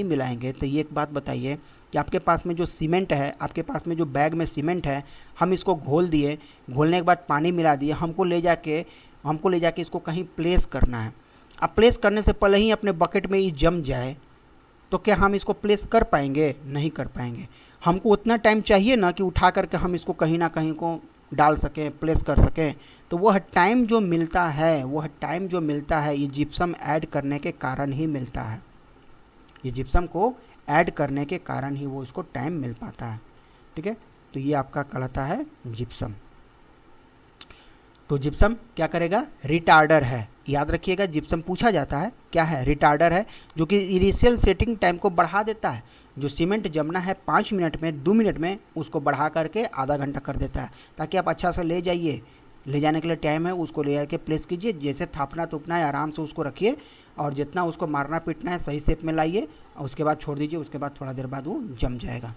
मिलाएंगे तो ये एक बात बताइए कि आपके पास में जो सीमेंट है, आपके पास में जो बैग में सीमेंट है, हम इसको घोल दिए, घोलने के बाद पानी मिला दिए, हमको ले जाके इसको कहीं प्लेस करना है। अब प्लेस करने से पहले ही अपने बकेट में ये जम जाए तो क्या हम इसको प्लेस कर पाएंगे, नहीं कर पाएंगे। हमको उतना टाइम चाहिए ना कि उठा करके हम इसको कहीं ना कहीं को डाल सकें, प्लेस कर सकें। तो वह टाइम जो मिलता है ये जिप्सम ऐड करने के कारण ही मिलता है। ये जिप्सम को ऐड करने के कारण ही वो उसको टाइम मिल पाता है, ठीक है। तो ये आपका कहलाता है जिप्सम। तो जिप्सम क्या करेगा, रिटार्डर है। याद रखिएगा, जिप्सम पूछा जाता है क्या है, रिटार्डर है, जो कि इनिशियल सेटिंग टाइम को बढ़ा देता है। जो सीमेंट जमना है 5 मिनट में, 2 मिनट में, उसको बढ़ा करके आधा घंटा कर देता है, ताकि आप अच्छा से ले जाइए। ले जाने के लिए टाइम है, उसको ले जाके प्लेस कीजिए, जैसे थापना थूपना है आराम से उसको रखिए, और जितना उसको मारना पीटना है सही शेप में लाइए, और उसके बाद छोड़ दीजिए। उसके बाद थोड़ा देर बाद वो जम जाएगा।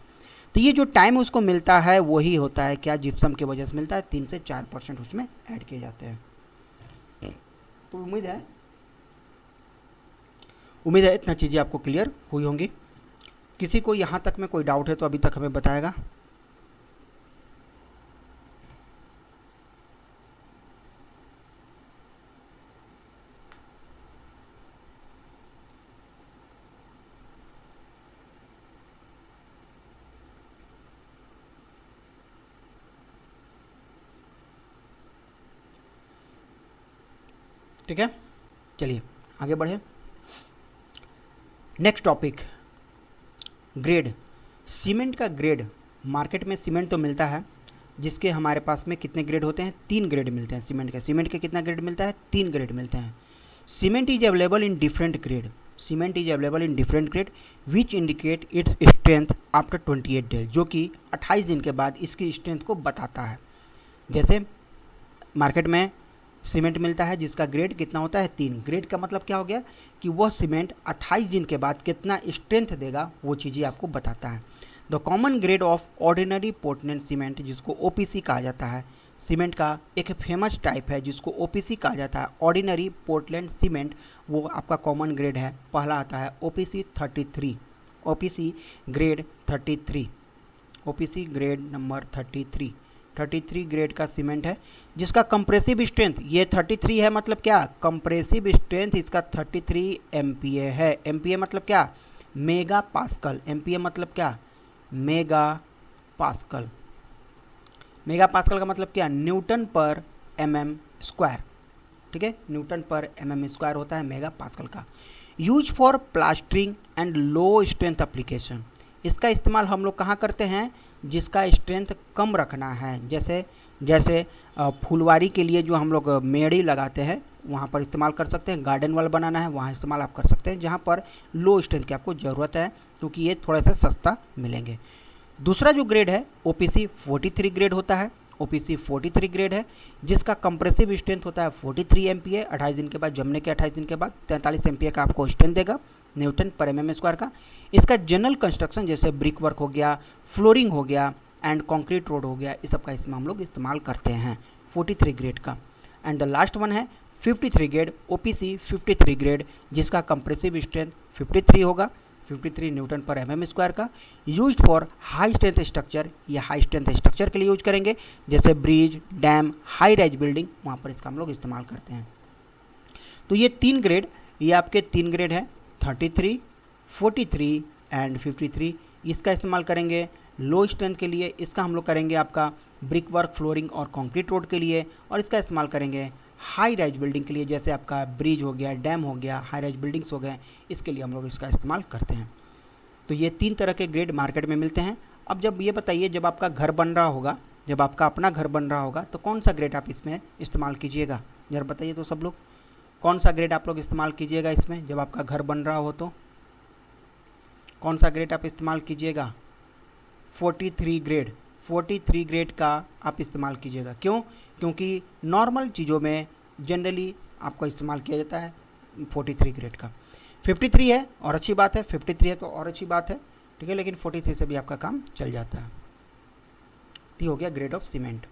तो ये जो टाइम उसको मिलता है वही होता है क्या, जिप्सम की वजह से मिलता है, 3 से 4% उसमें ऐड किए जाते हैं। तो उम्मीद है इतना चीज़ें आपको क्लियर हुई होंगी। किसी को यहाँ तक में कोई डाउट है तो अभी तक हमें बताएगा। ठीक है, चलिए आगे बढ़े। Next topic, grade. सीमेंट का ग्रेड, मार्केट में सीमेंट तो मिलता है जिसके हमारे पास में कितने ग्रेड होते हैं, 3 ग्रेड मिलते हैं सीमेंट के। सीमेंट के कितना ग्रेड मिलता है, 3 ग्रेड मिलते हैं। Cement is available in different grade, cement is available in different grade which indicate its strength after 28 days, जो कि 28 दिन के बाद इसकी स्ट्रेंथ को बताता है। जैसे मार्केट में सीमेंट मिलता है जिसका ग्रेड कितना होता है, 3। ग्रेड का मतलब क्या हो गया कि वह सीमेंट 28 दिन के बाद कितना स्ट्रेंथ देगा, वो चीज़ें आपको बताता है। The common grade of ordinary Portland cement, जिसको ओपीसी कहा जाता है, सीमेंट का एक फेमस टाइप है जिसको ओपीसी कहा जाता है, ऑर्डिनरी पोर्टलैंड सीमेंट, वो आपका कॉमन ग्रेड है। पहला आता है OPC 33, OPC grade 33, OPC grade number 33 grade का सीमेंट है जिसका कंप्रेसिव स्ट्रेंथ, ये 33 है मतलब क्या, कंप्रेसिव स्ट्रेंथ इसका 33 MPa है। MPa मतलब क्या, मेगा पास्कल। MPa मतलब क्या, मेगा पास्कल। मेगा पास्कल का मतलब क्या, न्यूटन पर mm²। ठीक है, न्यूटन पर mm² होता है मेगा पास्कल का। Use for plastering and low strength application, इसका इस्तेमाल हम लोग कहाँ करते हैं, जिसका स्ट्रेंथ कम रखना है। जैसे फुलवारी के लिए जो हम लोग मेड़ी लगाते हैं वहाँ पर इस्तेमाल कर सकते हैं, गार्डन वाल बनाना है वहाँ इस्तेमाल आप कर सकते हैं, जहाँ पर लो स्ट्रेंथ की आपको ज़रूरत है, क्योंकि ये थोड़ा सा सस्ता मिलेंगे। दूसरा जो ग्रेड है ओपीसी 43 ग्रेड होता है, ओपीसी 43 ग्रेड है जिसका कंप्रेसिव स्ट्रेंथ होता है 43 MPa। 28 दिन के बाद, जमने के 28 दिन के बाद 43 MPa का आपको स्ट्रेंथ देगा, न्यूटन पर mm² का। इसका जनरल कंस्ट्रक्शन जैसे ब्रिक वर्क हो गया, फ्लोरिंग हो गया एंड कंक्रीट रोड हो गया, इस सब का इसमें हम लोग इस्तेमाल करते हैं 43 ग्रेड का। एंड द लास्ट वन है 53 ग्रेड, ओपीसी 53 ग्रेड जिसका कंप्रेसिव स्ट्रेंथ 53 होगा, 53 न्यूटन पर mm² का। Use for high strength structure, ये हाई स्ट्रेंथ स्ट्रक्चर के लिए यूज करेंगे, जैसे bridge, dam, high rise building, वहाँ पर इसका हम लोग इस्तेमाल करते हैं। तो ये 3 ग्रेड, ये आपके 3 ग्रेड है, 33, 43 एंड 53। इसका इस्तेमाल करेंगे लो स्ट्रेंथ के लिए, इसका हम लोग करेंगे आपका ब्रिक वर्क, फ्लोरिंग और कंक्रीट रोड के लिए, और इसका इस्तेमाल करेंगे हाई राइज बिल्डिंग के लिए, जैसे आपका ब्रिज हो गया, डैम हो गया, हाई राइज बिल्डिंग्स हो गए, इसके लिए हम लोग इसका इस्तेमाल करते हैं। तो ये 3 तरह के ग्रेड मार्केट में मिलते हैं। अब जब ये बताइए, जब आपका घर बन रहा होगा, जब आपका अपना घर बन रहा होगा, तो कौन सा ग्रेड आप इसमें इस्तेमाल कीजिएगा, जरा बताइए तो सब लोग, कौन सा ग्रेड आप लोग इस्तेमाल कीजिएगा इसमें, जब आपका घर बन रहा हो तो कौन सा ग्रेड आप इस्तेमाल कीजिएगा, 43 ग्रेड, 43 ग्रेड का आप इस्तेमाल कीजिएगा। क्यों, क्योंकि नॉर्मल चीज़ों में जनरली आपका इस्तेमाल किया जाता है 43 ग्रेड का। 53 है और अच्छी बात है, 53 है तो और अच्छी बात है, ठीक है, लेकिन 43 से भी आपका काम चल जाता है। ये हो गया grade of cement.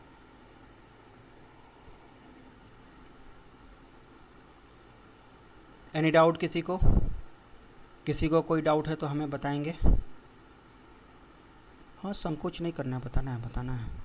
Any doubt किसी को, किसी को कोई डाउट है तो हमें बताएंगे। हाँ, संकोच नहीं करना है, बताना है, बताना है।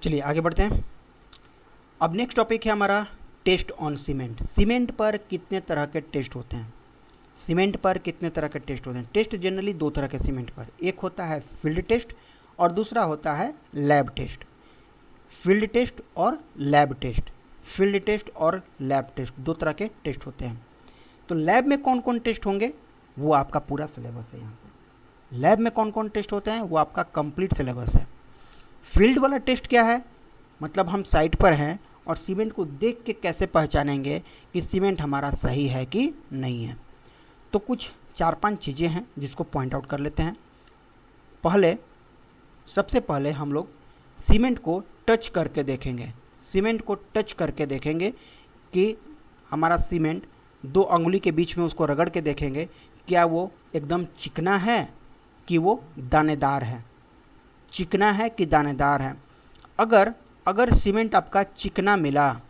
चलिए आगे बढ़ते हैं। अब नेक्स्ट टॉपिक है हमारा टेस्ट ऑन सीमेंट। सीमेंट पर कितने तरह के टेस्ट होते हैं, सीमेंट पर कितने तरह के टेस्ट होते हैं। टेस्ट जनरली 2 तरह के सीमेंट पर, एक होता है फील्ड टेस्ट और दूसरा होता है लैब टेस्ट। फील्ड टेस्ट और लैब टेस्ट, फील्ड टेस्ट और लैब टेस्ट 2 तरह के टेस्ट होते हैं। तो लैब में कौन कौन टेस्ट होंगे वो आपका पूरा सिलेबस है यहाँ पर। लैब में कौन कौन टेस्ट होते हैं वो आपका कंप्लीट सिलेबस है। फील्ड वाला टेस्ट क्या है, मतलब हम साइट पर हैं और सीमेंट को देख के कैसे पहचानेंगे कि सीमेंट हमारा सही है कि नहीं है। तो कुछ 4-5 चीज़ें हैं जिसको पॉइंट आउट कर लेते हैं। पहले सबसे पहले हम लोग सीमेंट को टच करके देखेंगे, सीमेंट को टच करके देखेंगे कि हमारा सीमेंट 2 अंगुली के बीच में उसको रगड़ के देखेंगे क्या वो एकदम चिकना है कि वो दानेदार है, चिकना है कि दानेदार है। अगर सीमेंट आपका चिकना मिला,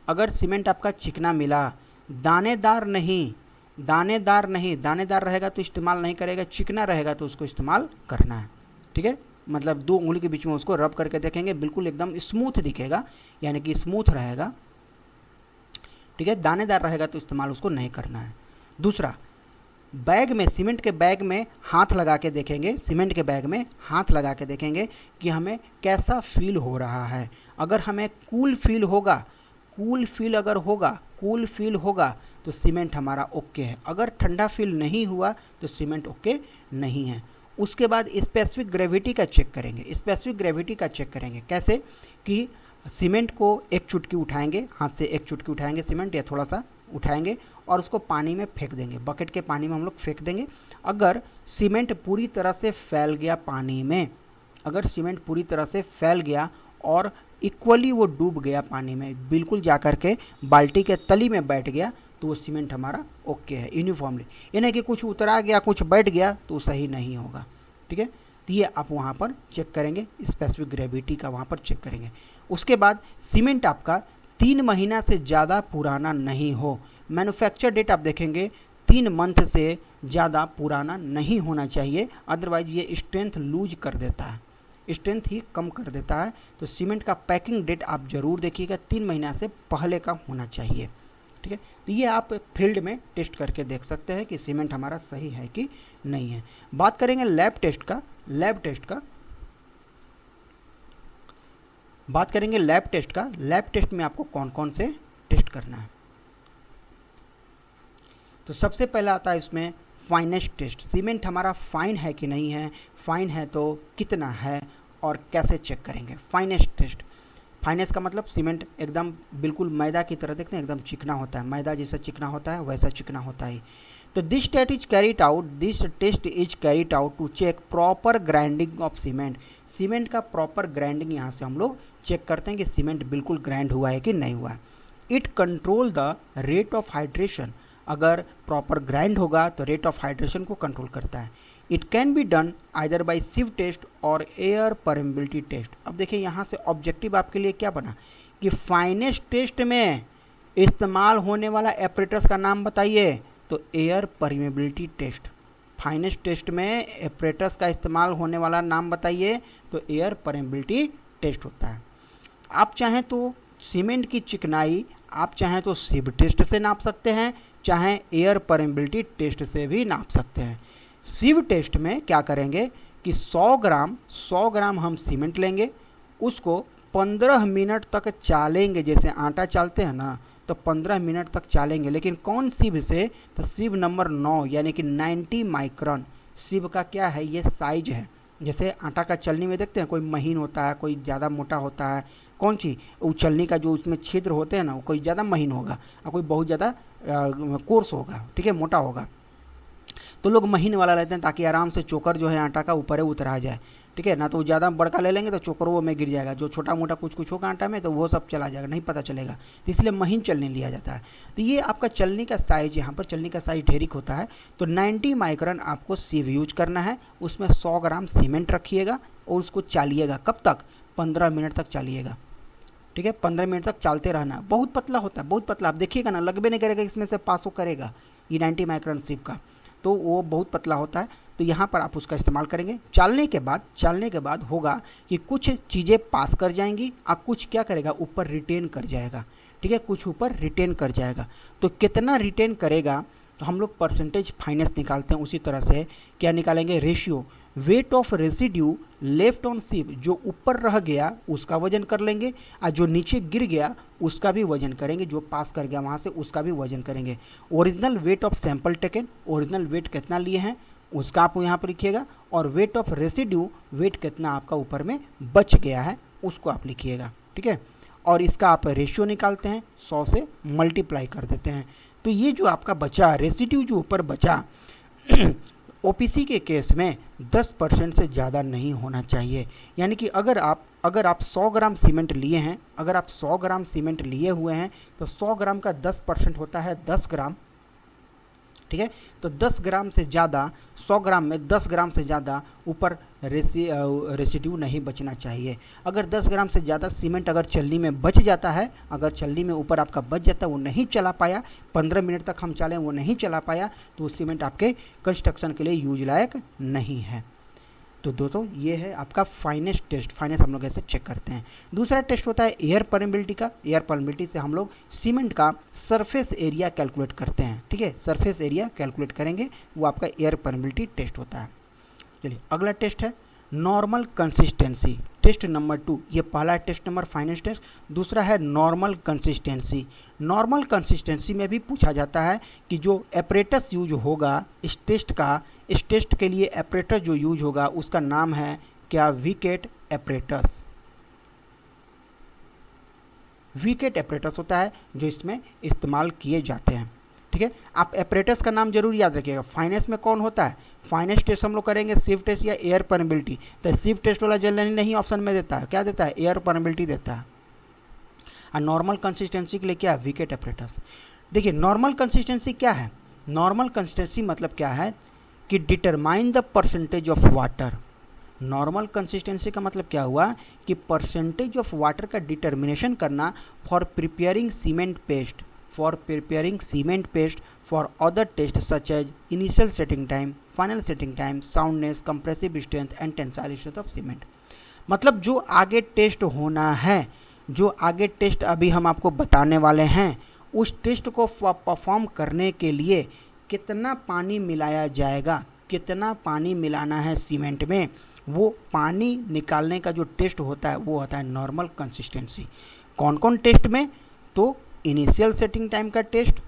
अगर सीमेंट आपका चिकना मिला, दानेदार नहीं, दानेदार नहीं, दानेदार रहेगा तो इस्तेमाल नहीं करेगा, चिकना रहेगा तो उसको इस्तेमाल करना है। ठीक है, मतलब 2 उंगली के बीच में उसको रब करके देखेंगे, बिल्कुल एकदम स्मूथ दिखेगा, यानी कि स्मूथ रहेगा। ठीक है, दानेदार रहेगा तो इस्तेमाल उसको नहीं करना है। दूसरा, बैग में, सीमेंट के बैग में हाथ लगा के देखेंगे, सीमेंट के बैग में हाथ लगा के देखेंगे कि हमें कैसा फील हो रहा है। अगर हमें कूल फील होगा, कूल फील अगर होगा, कूल फील होगा तो सीमेंट हमारा ओके है। अगर ठंडा फील नहीं हुआ तो सीमेंट ओके नहीं है। उसके बाद स्पेसिफिक ग्रेविटी का चेक करेंगे, स्पेसिफिक ग्रेविटी का चेक करेंगे कैसे कि सीमेंट को एक चुटकी उठाएंगे, हाथ से एक चुटकी उठाएंगे सीमेंट या थोड़ा सा उठाएंगे और उसको पानी में फेंक देंगे, बकेट के पानी में हम लोग फेंक देंगे। अगर सीमेंट पूरी तरह से फैल गया पानी में, अगर सीमेंट पूरी तरह से फैल गया और इक्वली वो डूब गया पानी में, बिल्कुल जा कर के बाल्टी के तली में बैठ गया, तो वो सीमेंट हमारा ओके है यूनिफॉर्मली। यानी कि कुछ उतरा गया, कुछ बैठ गया तो सही नहीं होगा। ठीक है, तो ये आप वहाँ पर चेक करेंगे, स्पेसिफिक ग्रेविटी का वहाँ पर चेक करेंगे। उसके बाद सीमेंट आपका 3 महीना से ज़्यादा पुराना नहीं हो, मैन्युफैक्चर डेट आप देखेंगे 3 मंथ से ज़्यादा पुराना नहीं होना चाहिए, अदरवाइज ये स्ट्रेंथ लूज कर देता है, स्ट्रेंथ ही कम कर देता है। तो सीमेंट का पैकिंग डेट आप ज़रूर देखिएगा, 3 महीना से पहले का होना चाहिए। ठीक है, तो ये आप फील्ड में टेस्ट करके देख सकते हैं कि सीमेंट हमारा सही है कि नहीं है। बात करेंगे लैब टेस्ट का, लैब टेस्ट का बात करेंगे लैब टेस्ट का। लैब टेस्ट में आपको कौन कौन से टेस्ट करना है, तो सबसे पहला आता है इसमें फाइनेस्ट टेस्ट। सीमेंट हमारा फाइन है कि नहीं है, फाइन है तो कितना है और कैसे चेक करेंगे। फाइनेस्ट टेस्ट, फाइनेस का मतलब सीमेंट एकदम बिल्कुल मैदा की तरह, देखते हैं एकदम चिकना होता है, मैदा जैसा चिकना होता है वैसा चिकना होता है। तो this test is carried out, this test is carried out to check proper grinding of cement. Cement का प्रॉपर ग्राइंडिंग यहाँ से हम लोग चेक करते हैं कि सीमेंट बिल्कुल ग्राइंड हुआ है कि नहीं हुआ है। It control the rate of hydration, अगर प्रॉपर ग्राइंड होगा तो रेट ऑफ हाइड्रेशन को कंट्रोल करता है। It can be done either by sieve test और एयर परमेबिलिटी टेस्ट। अब देखिए यहाँ से ऑब्जेक्टिव आपके लिए क्या बना कि फाइनेस्ट टेस्ट में इस्तेमाल होने वाला एपरेटस का नाम बताइए, तो air permeability test. Finest test में एपरेटस का इस्तेमाल होने वाला नाम बताइए, तो एयर परमेबिलिटी टेस्ट होता है। आप चाहें तो सीमेंट की चिकनाई आप चाहें तो सिव टेस्ट से नाप सकते हैं, चाहे एयर परमेबिलिटी टेस्ट से भी नाप सकते हैं। सिव टेस्ट में क्या करेंगे कि 100 ग्राम हम सीमेंट लेंगे, उसको 15 मिनट तक चालेंगे, जैसे आटा चालते हैं ना, तो 15 मिनट तक चालेंगे। लेकिन कौन सिव से, तो सिव नंबर 9 यानी कि 90 माइक्रोन। सिव का क्या है, ये साइज है। जैसे आटा का चलनी में देखते हैं कोई महीन होता है, कोई ज़्यादा मोटा होता है, कौन सी उछलनी का जो उसमें छिद्र होते हैं ना, वो कोई ज़्यादा महीन होगा और कोई बहुत ज़्यादा कोर्स होगा, ठीक है, मोटा होगा। तो लोग महीन वाला लेते हैं ताकि आराम से चोकर जो है आटा का ऊपर उतरा जाए, ठीक है ना। तो ज़्यादा बड़का ले लेंगे तो चोकर वो में गिर जाएगा, जो छोटा मोटा कुछ होगा आटा में तो वो सब चला जाएगा, नहीं पता चलेगा, तो इसलिए महीन चलनी लिया जाता है। तो ये आपका चलनी का साइज, यहाँ पर चलनी का साइज ढेरिक होता है। तो 90 माइक्रोन आपको सिव यूज करना है, उसमें 100 ग्राम सीमेंट रखिएगा और उसको चालिएगा। कब तक, 15 मिनट तक चालिएगा, ठीक है, 15 मिनट तक चालते रहना। बहुत पतला होता है, बहुत पतला, आप देखिएगा ना, लगबे नहीं करेगा इसमें से पासो करेगा ये 90 माइक्रोन सिव का, तो वो बहुत पतला होता है। तो यहाँ पर आप उसका इस्तेमाल करेंगे। चालने के बाद होगा कि कुछ चीज़ें पास कर जाएंगी और कुछ क्या करेगा, ऊपर रिटेन कर जाएगा, ठीक है, कुछ ऊपर रिटेन कर जाएगा। तो कितना रिटेन करेगा, तो हम लोग परसेंटेज फाइनेस निकालते हैं, उसी तरह से क्या निकालेंगे, ratio weight of residue left on sieve, जो ऊपर रह गया उसका वजन कर लेंगे और जो नीचे गिर गया उसका भी वजन करेंगे, जो पास कर गया वहाँ से उसका भी वजन करेंगे। Original weight of sample taken, original wait कितना लिए हैं उसका आप यहाँ पर लिखिएगा, और वेट ऑफ रेसिड्यू, वेट कितना आपका ऊपर में बच गया है उसको आप लिखिएगा, ठीक है। और इसका आप रेशियो निकालते हैं, 100 से मल्टीप्लाई कर देते हैं। तो ये जो आपका बचा रेसिड्यू, जो ऊपर बचा ओपीसी के केस में 10% से ज़्यादा नहीं होना चाहिए। यानी कि अगर आप 100 ग्राम सीमेंट लिए हैं, अगर आप 100 ग्राम सीमेंट लिए हुए हैं तो 100 ग्राम का 10% होता है 10 ग्राम, ठीक है। तो 10 ग्राम से ज़्यादा, 100 ग्राम में 10 ग्राम से ज़्यादा ऊपर रेसिड्यू नहीं बचना चाहिए। अगर 10 ग्राम से ज़्यादा सीमेंट अगर चलनी में बच जाता है, अगर चलनी में ऊपर आपका बच जाता है, वो नहीं चला पाया, 15 मिनट तक हम चलें वो नहीं चला पाया, तो वो सीमेंट आपके कंस्ट्रक्शन के लिए यूज लायक नहीं है। तो दोस्तों ये है आपका फाइनेस टेस्ट। फाइनेस हम लोग ऐसे चेक करते हैं। दूसरा टेस्ट होता है एयर परमिबिलिटी का। एयर परमिबिलिटी से हम लोग सीमेंट का सरफेस एरिया कैलकुलेट करते हैं, ठीक है। सरफेस एरिया कैलकुलेट करेंगे, वो आपका एयर परमिबिलिटी टेस्ट होता है। चलिए अगला टेस्ट है नॉर्मल कंसिस्टेंसी, टेस्ट नंबर 2। ये पहला टेस्ट नंबर फाइनेस टेस्ट, दूसरा है नॉर्मल कंसिस्टेंसी। नॉर्मल कंसिस्टेंसी में भी पूछा जाता है कि जो एपरेटस यूज होगा इस टेस्ट के लिए एपरेटस जो यूज होगा उसका नाम है क्या? Wicket apparatus. विकेट एपरेटस होता है जो इसमें इस्तेमाल किए जाते हैं, ठीक है। आप एपरेटस का नाम जरूर याद रखिएगा। फाइनेंस में कौन होता है? फाइनेंस टेस्ट हम लोग करेंगे सिव टेस्ट या एयर परमिबिलिटी। तो सिव टेस्ट वाला जनरली नहीं ऑप्शन में देता है, क्या देता है? एयर परमिबिलिटी देता है। और नॉर्मल कंसिस्टेंसी के लिए क्या? Wicket apparatus. देखिए नॉर्मल कंसिस्टेंसी क्या है? नॉर्मल कंसिस्टेंसी मतलब क्या है कि determine the percentage of water. Normal consistency का मतलब क्या हुआ कि परसेंटेज ऑफ वाटर का डिटर्मिनेशन करना for preparing cement paste, for preparing cement paste for other tests such as initial setting time, final setting time, soundness, compressive strength and tensile strength of cement। मतलब जो आगे टेस्ट होना है, जो आगे टेस्ट अभी हम आपको बताने वाले हैं, उस टेस्ट को परफॉर्म करने के लिए कितना पानी मिलाया जाएगा, कितना पानी मिलाना है सीमेंट में, वो पानी निकालने का जो टेस्ट होता है वो होता है नॉर्मल कंसिस्टेंसी। कौन कौन टेस्ट में? तो इनिशियल सेटिंग टाइम का टेस्ट,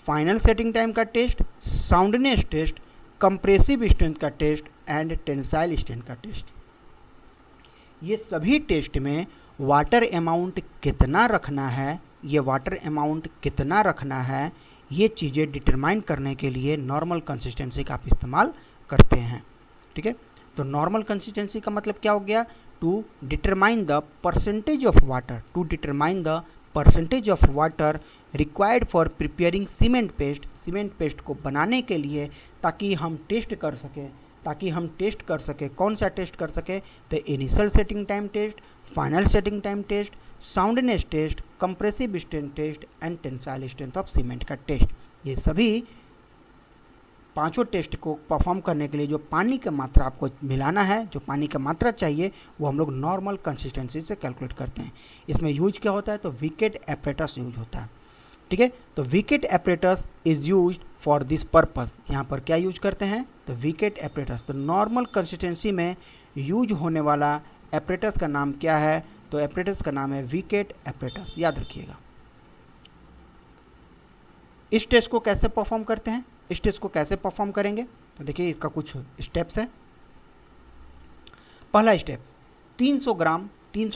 फाइनल सेटिंग टाइम का test, soundness test, compressive strength का टेस्ट एंड टेंसाइल स्ट्रेंथ का टेस्ट। ये सभी टेस्ट में वाटर अमाउंट कितना रखना है, ये वाटर अमाउंट कितना रखना है, ये चीज़ें डिटरमाइन करने के लिए नॉर्मल कंसिस्टेंसी का आप इस्तेमाल करते हैं, ठीक है। तो नॉर्मल कंसिस्टेंसी का मतलब क्या हो गया? to determine the percentage of water, to determine the percentage of water required for preparing cement paste, cement paste को बनाने के लिए, ताकि हम टेस्ट कर सकें, कौन सा टेस्ट कर सकें? तो initial setting time test, final setting time test, soundness test, compressive strength test and tensile strength of cement का टेस्ट। ये सभी पांचों टेस्ट को परफॉर्म करने के लिए जो पानी की मात्रा आपको मिलाना है, जो पानी की मात्रा चाहिए, वो हम लोग नॉर्मल कंसिस्टेंसी से कैलकुलेट करते हैं। इसमें यूज क्या होता है? तो विकेट एपरेटस यूज होता है, ठीक है। तो wicket apparatus is used for this purpose. यहाँ पर क्या यूज करते हैं? तो विकेट एपरेटस। तो नॉर्मल कंसिस्टेंसी में यूज होने वाला एपरेटस का नाम क्या है? तो एपरेटस का नाम है विकेट एपरेटस, याद रखिएगा। इस टेस्ट को कैसे परफॉर्म करते हैं? इस टेस्ट को कैसे परफॉर्म करेंगे? तो देखिए इसका कुछ स्टेप्स हैं। पहला स्टेप, 300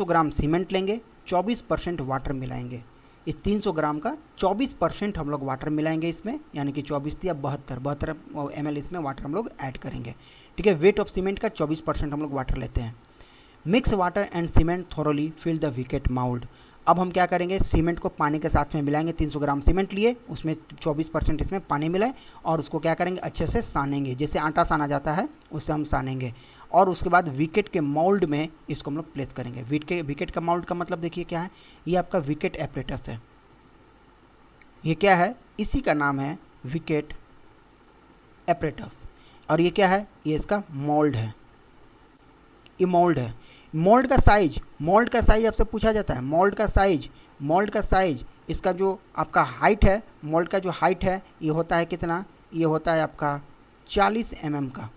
ग्राम सीमेंट लेंगे, 24% वाटर मिलाएंगे। इस 300 ग्राम का 24% हम लोग वाटर मिलाएंगे इसमें, यानी कि 24 या 72 ml इसमें वाटर हम लोग ऐड करेंगे, ठीक है। वेट ऑफ सीमेंट का 24% हम लोग वाटर लेते हैं। Mix water and cement thoroughly fill the Vicat mould. अब हम क्या करेंगे? सीमेंट को पानी के साथ में मिलाएंगे। 300 ग्राम सीमेंट लिए, उसमें 24% इसमें पानी मिलाए और उसको क्या करेंगे? अच्छे से सानेंगे, जैसे आटा साना जाता है उससे हम सानेंगे। और उसके बाद विकेट के मोल्ड में इसको हम लोग प्लेस करेंगे। विकेट का मोल्ड का मतलब देखिए क्या है? ये आपका विकेट एपरेटस है। ये क्या है? इसी का नाम है विकेट एपरेटस। और ये क्या है? ये इसका मोल्ड है, ये मोल्ड है। मोल्ड का साइज आपसे पूछा जाता है। मोल्ड का साइज इसका जो आपका हाइट है, मोल्ड का जो हाइट है ये होता है कितना? ये होता है आपका 40 mm का,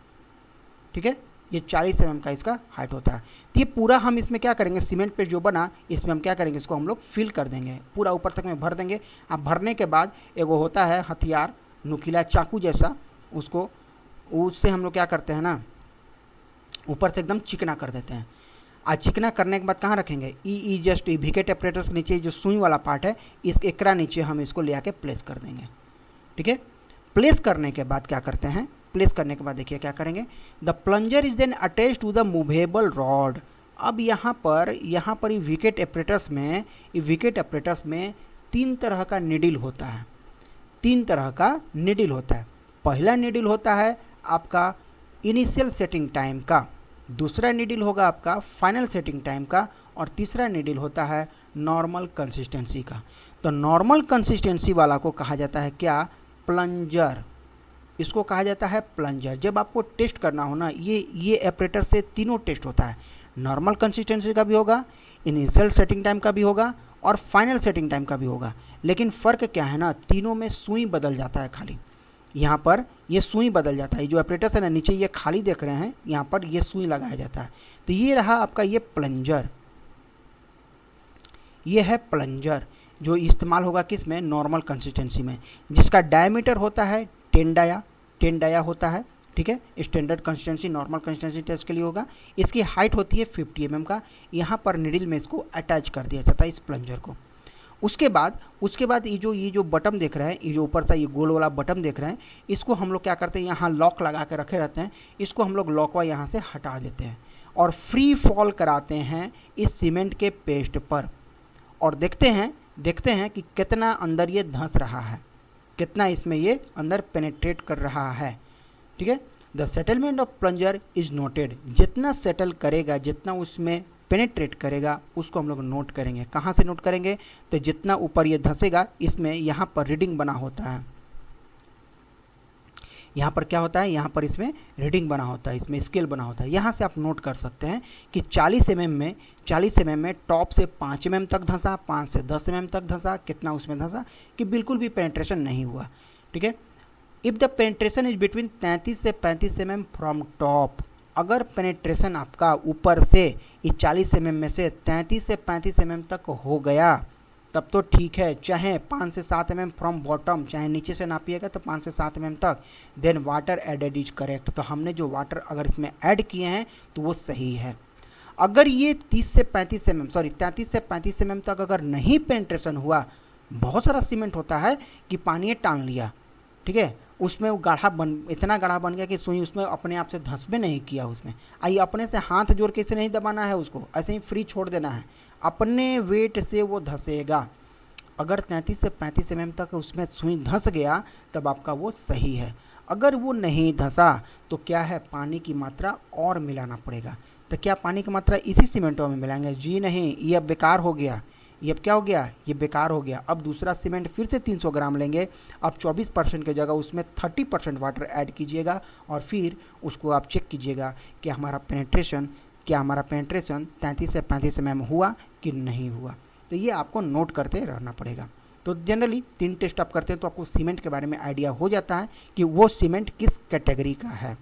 ठीक है। ये 40 mm का इसका हाइट होता है। तो ये पूरा हम इसमें क्या करेंगे? सीमेंट पेस्ट जो बना इसमें हम क्या करेंगे? इसको हम लोग फिल कर देंगे, पूरा ऊपर तक में भर देंगे। अब भरने के बाद एगो होता है हथियार, नुकीला चाकू जैसा, उससे हम लोग क्या करते हैं ना, ऊपर से एकदम चिकना कर देते हैं। आज चिकना करने के बाद कहाँ रखेंगे? जस्ट विकेट एपरेटस के नीचे जो सुई वाला पार्ट है, इस एकरा नीचे हम इसको ले आके प्लेस कर देंगे, ठीक है। प्लेस करने के बाद क्या करते हैं, प्लेस करने के बाद देखिए क्या करेंगे, the plunger is then attach to the movable rod. अब यहाँ पर ये विकेट ऑपरेटर्स में तीन तरह का निडिल होता है, तीन तरह का निडिल होता है। पहला निडिल होता है आपका इनिशियल सेटिंग टाइम का, दूसरा निडिल होगा आपका फाइनल सेटिंग टाइम का, और तीसरा निडिल होता है नॉर्मल कंसिस्टेंसी का। तो नॉर्मल कंसिस्टेंसी वाला को कहा जाता है क्या, प्लंजर। इसको कहा जाता है प्लंजर। जब आपको टेस्ट करना हो ना, ये ऑपरेटर से तीनों टेस्ट होता है, नॉर्मल कंसिस्टेंसी का भी होगा, इनिशियल सेटिंग टाइम का भी होगा, और फाइनल सेटिंग टाइम का भी होगा। लेकिन फ़र्क क्या है ना, तीनों में सुई बदल जाता है खाली। यहाँ पर ये सुई बदल जाता है, जो ऑपरेटर्स है ना नीचे ये खाली देख रहे हैं, यहाँ पर ये सुई लगाया जाता है। तो ये रहा आपका ये प्लंजर, ये है प्लंजर जो इस्तेमाल होगा किस में, नॉर्मल कंसिस्टेंसी में, जिसका डायमीटर होता है 10 डाया होता है, ठीक है। Standard consistency normal consistency test के लिए होगा। इसकी हाइट होती है 50 mm का। यहाँ पर निडिल में इसको अटैच कर दिया जाता है इस प्लंजर को। उसके बाद ये जो बटन देख रहे हैं, ये जो ऊपर सा ये गोल वाला बटन देख रहे हैं, इसको हम लोग क्या करते हैं, यहाँ लॉक लगा के रखे रहते हैं। इसको हम लोग लॉकवा यहाँ से हटा देते हैं और फ्री फॉल कराते हैं इस सीमेंट के पेस्ट पर, और देखते हैं कि कितना अंदर ये धंस रहा है, कितना इसमें ये अंदर पेनेट्रेट कर रहा है, ठीक है। The settlement of plunger is noted. जितना सेटल करेगा, जितना उसमें पेनेट्रेट करेगा, उसको हम लोग नोट करेंगे। कहाँ से नोट करेंगे, तो जितना ऊपर ये धंसेगा, इसमें यहाँ पर रीडिंग बना होता है। यहाँ पर क्या होता है, यहाँ पर इसमें रीडिंग बना होता है, इसमें स्केल बना होता है। यहाँ से आप नोट कर सकते हैं कि 40 mm में टॉप से 5 mm तक धंसा, 5 से 10 mm तक धंसा, कितना उसमें धंसा कि बिल्कुल भी पेनिट्रेशन नहीं हुआ, ठीक है। If the penetration is between 33 से 35 mm फ्रॉम टॉप, अगर पेनिट्रेशन आपका ऊपर से इस 40 mm में से 33 से 35 mm तक हो गया तब तो ठीक है, चाहे 5 से 7 mm फ्रॉम बॉटम, चाहे नीचे से नापिएगा तो 5 से 7 mm तक, then water added is correct. तो हमने जो वाटर अगर इसमें ऐड किए हैं तो वो सही है। अगर ये 33 से 35 mm तक अगर नहीं पेनिट्रेशन हुआ, बहुत सारा सीमेंट होता है कि पानी टान लिया, ठीक है, उसमें वो इतना गाढ़ा बन गया कि सुई उसमें अपने आप से धंस भी नहीं किया, उसमें आइए अपने से हाथ जोड़ के इसे नहीं दबाना है, उसको ऐसे ही फ्री छोड़ देना है, अपने वेट से वो धंसेगा। अगर 33 से 35 mm तक उसमें सुई धंस गया तब आपका वो सही है। अगर वो नहीं धंसा तो क्या है, पानी की मात्रा और मिलाना पड़ेगा। तो क्या पानी की मात्रा इसी सीमेंटों में मिलाएंगे? जी नहीं, ये अब बेकार हो गया। ये अब क्या हो गया, ये बेकार हो गया। अब दूसरा सीमेंट फिर से 300 ग्राम लेंगे। अब 24% की जगह उसमें 30% वाटर ऐड कीजिएगा और फिर उसको आप चेक कीजिएगा कि हमारा पेनिट्रेशन 33 से 35 mm हुआ कि नहीं हुआ। तो ये आपको नोट करते रहना पड़ेगा। तो जनरली 3 टेस्ट आप करते हैं तो आपको सीमेंट के बारे में आइडिया हो जाता है कि वो सीमेंट किस कैटेगरी का है,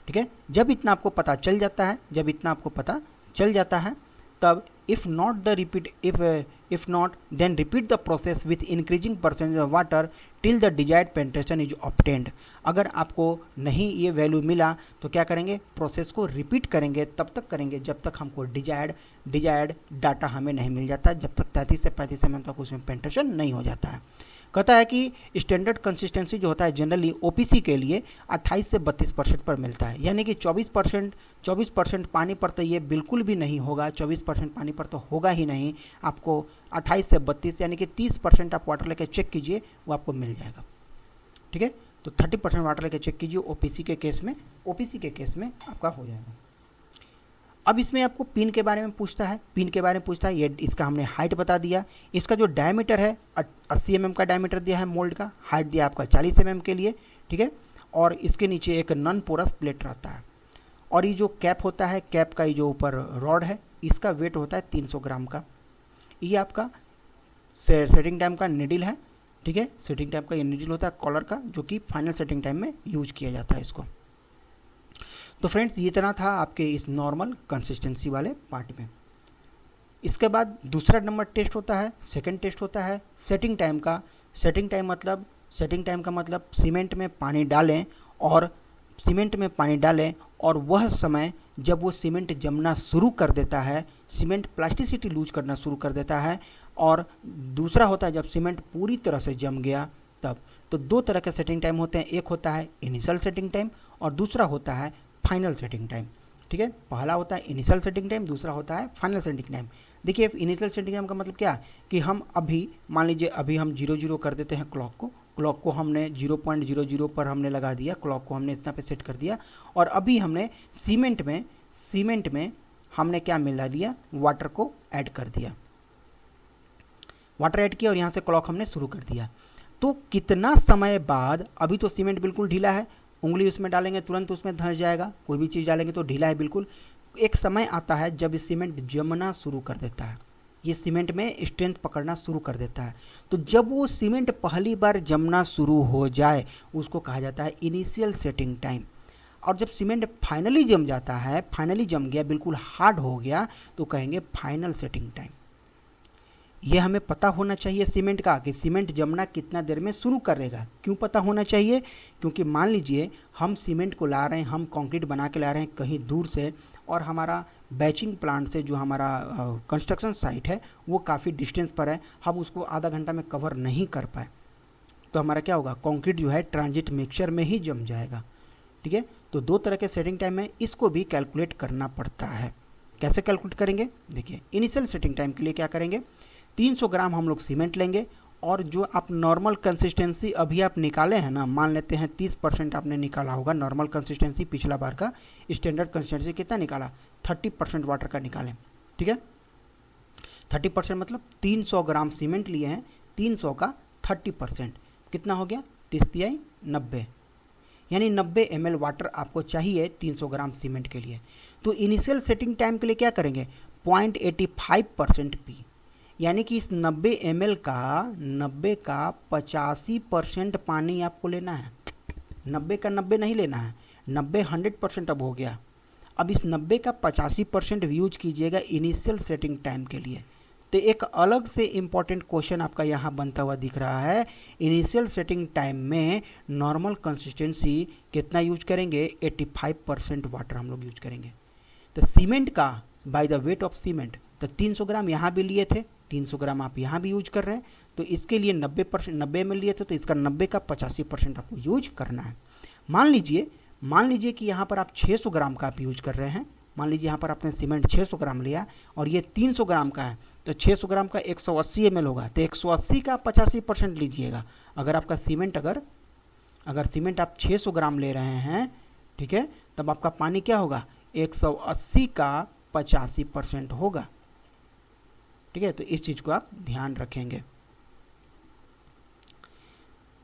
ठीक है। जब इतना आपको पता चल जाता है तब if not then repeat the process with increasing percentage of water till the desired penetration is obtained। अगर आपको नहीं ये वैल्यू मिला तो क्या करेंगे, प्रोसेस को रिपीट करेंगे, तब तक करेंगे जब तक हमको डिजायर्ड डाटा हमें नहीं मिल जाता, जब तक 33 से 35 mm तक उसमें पेनिट्रेशन नहीं हो जाता है। कहता है कि स्टैंडर्ड कंसिस्टेंसी जो होता है जनरली ओपीसी के लिए 28 से 32% पर मिलता है, यानी कि 24% पानी पर तो ये बिल्कुल भी नहीं होगा, 24% पानी पर तो होगा ही नहीं। आपको 28 से 32 यानी कि 30% आप वाटर लेके चेक कीजिए, वो आपको मिल जाएगा, ठीक है। तो 30% वाटर लेके चेक कीजिए, ओपीसी के केस में आपका हो जाएगा। अब इसमें आपको पिन के बारे में पूछता है, ये इसका हमने हाइट बता दिया। इसका जो डायमीटर है 80 mm का डायमीटर दिया है मोल्ड का, हाइट दिया आपका 40 mm के लिए, ठीक है। और इसके नीचे एक नॉन पोरस प्लेट रहता है। और ये जो कैप होता है, कैप का ये जो ऊपर रॉड है, इसका वेट होता है 300 ग्राम का। ये आपका सेटिंग टाइम का निडिल है, ठीक है। सेटिंग टाइम का ये निडिल होता है कॉलर का, जो कि फाइनल सेटिंग टाइम में यूज किया जाता है इसको। तो फ्रेंड्स ये इतना था आपके इस नॉर्मल कंसिस्टेंसी वाले पार्ट में। इसके बाद दूसरा नंबर टेस्ट होता है, सेकंड टेस्ट होता है सेटिंग टाइम का। सेटिंग टाइम का मतलब सीमेंट में पानी डालें और वह समय जब वो सीमेंट जमना शुरू कर देता है, सीमेंट प्लास्टिसिटी लूज करना शुरू कर देता है। और दूसरा होता है जब सीमेंट पूरी तरह से जम गया, तब तो दो तरह के सेटिंग टाइम होते हैं, एक होता है इनिशियल सेटिंग टाइम और दूसरा होता है फाइनल सेटिंग टाइम। ठीक है, पहला होता है इनिशियल सेटिंग टाइम, दूसरा होता है फाइनल सेटिंग टाइम। देखिए इनिशियल सेटिंग टाइम का मतलब क्या है कि हम अभी मान लीजिए अभी हम 00 कर देते हैं क्लॉक को हमने 0.00 पर हमने लगा दिया, क्लॉक को हमने इतना पे सेट कर दिया और अभी हमने सीमेंट में हमने क्या मिला दिया, वाटर को ऐड कर दिया, वाटर ऐड किया और यहाँ से क्लॉक हमने शुरू कर दिया। तो कितना समय बाद, अभी तो सीमेंट बिल्कुल ढीला है, उंगली उसमें डालेंगे तुरंत उसमें धंस जाएगा, कोई भी चीज़ डालेंगे तो ढीला है बिल्कुल। एक समय आता है जब सीमेंट जमना शुरू कर देता है, ये सीमेंट में स्ट्रेंथ पकड़ना शुरू कर देता है। तो जब वो सीमेंट पहली बार जमना शुरू हो जाए उसको कहा जाता है इनिशियल सेटिंग टाइम। और जब सीमेंट फाइनली जम जाता है, फाइनली जम गया, बिल्कुल हार्ड हो गया, तो कहेंगे फाइनल सेटिंग टाइम। ये हमें पता होना चाहिए सीमेंट का कि सीमेंट जमना कितना देर में शुरू करेगा। क्यों पता होना चाहिए? क्योंकि मान लीजिए हम सीमेंट को ला रहे हैं, हम कंक्रीट बना के ला रहे हैं कहीं दूर से और हमारा बैचिंग प्लांट से जो हमारा कंस्ट्रक्शन साइट है वो काफ़ी डिस्टेंस पर है, हम उसको आधा घंटा में कवर नहीं कर पाए, तो हमारा क्या होगा, कंक्रीट जो है ट्रांजिट मिक्सचर में ही जम जाएगा। ठीक है, तो दो तरह के सेटिंग टाइम है, इसको भी कैलकुलेट करना पड़ता है। कैसे कैलकुलेट करेंगे? देखिए इनिशियल सेटिंग टाइम के लिए क्या करेंगे, 300 ग्राम हम लोग सीमेंट लेंगे और जो आप नॉर्मल कंसिस्टेंसी अभी आप निकाले हैं ना, मान लेते हैं 30% आपने निकाला होगा नॉर्मल कंसिस्टेंसी, पिछला बार का स्टैंडर्ड कंसिस्टेंसी कितना निकाला, 30% वाटर का निकालें। ठीक है, 30% मतलब 300 ग्राम सीमेंट लिए हैं, 300 का 30% कितना हो गया, 30 90, यानी 90 ml वाटर आपको चाहिए 300 ग्राम सीमेंट के लिए। तो इनिशियल सेटिंग टाइम के लिए क्या करेंगे, 0.85% पी, यानी कि इस 90 ml का 85% पानी आपको लेना है। 90 का 90 नहीं लेना है, 90 100% अब हो गया। अब इस 90 का 85% यूज कीजिएगा इनिशियल सेटिंग टाइम के लिए। तो एक अलग से इम्पॉर्टेंट क्वेश्चन आपका यहाँ बनता हुआ दिख रहा है, इनिशियल सेटिंग टाइम में नॉर्मल कंसिस्टेंसी कितना यूज करेंगे, 85% वाटर हम लोग यूज करेंगे। तो सीमेंट का by the weight of cement, तो 300 ग्राम यहाँ भी लिए थे, 300 ग्राम आप यहाँ भी यूज कर रहे हैं, तो इसके लिए 90 ml लिए थे, तो इसका 90 का 85% आपको यूज करना है। मान लीजिए कि यहाँ पर आप 600 ग्राम का आप यूज कर रहे हैं, मान लीजिए यहाँ पर आपने सीमेंट 600 ग्राम लिया और ये 300 ग्राम का है, तो 600 ग्राम का 180 ml होगा, तो 180 का 85% लीजिएगा। अगर आपका सीमेंट अगर सीमेंट आप 600 ग्राम ले रहे हैं, ठीक है, तब आपका पानी क्या होगा, 180 का 85% होगा। ठीक है, तो इस चीज को आप ध्यान रखेंगे।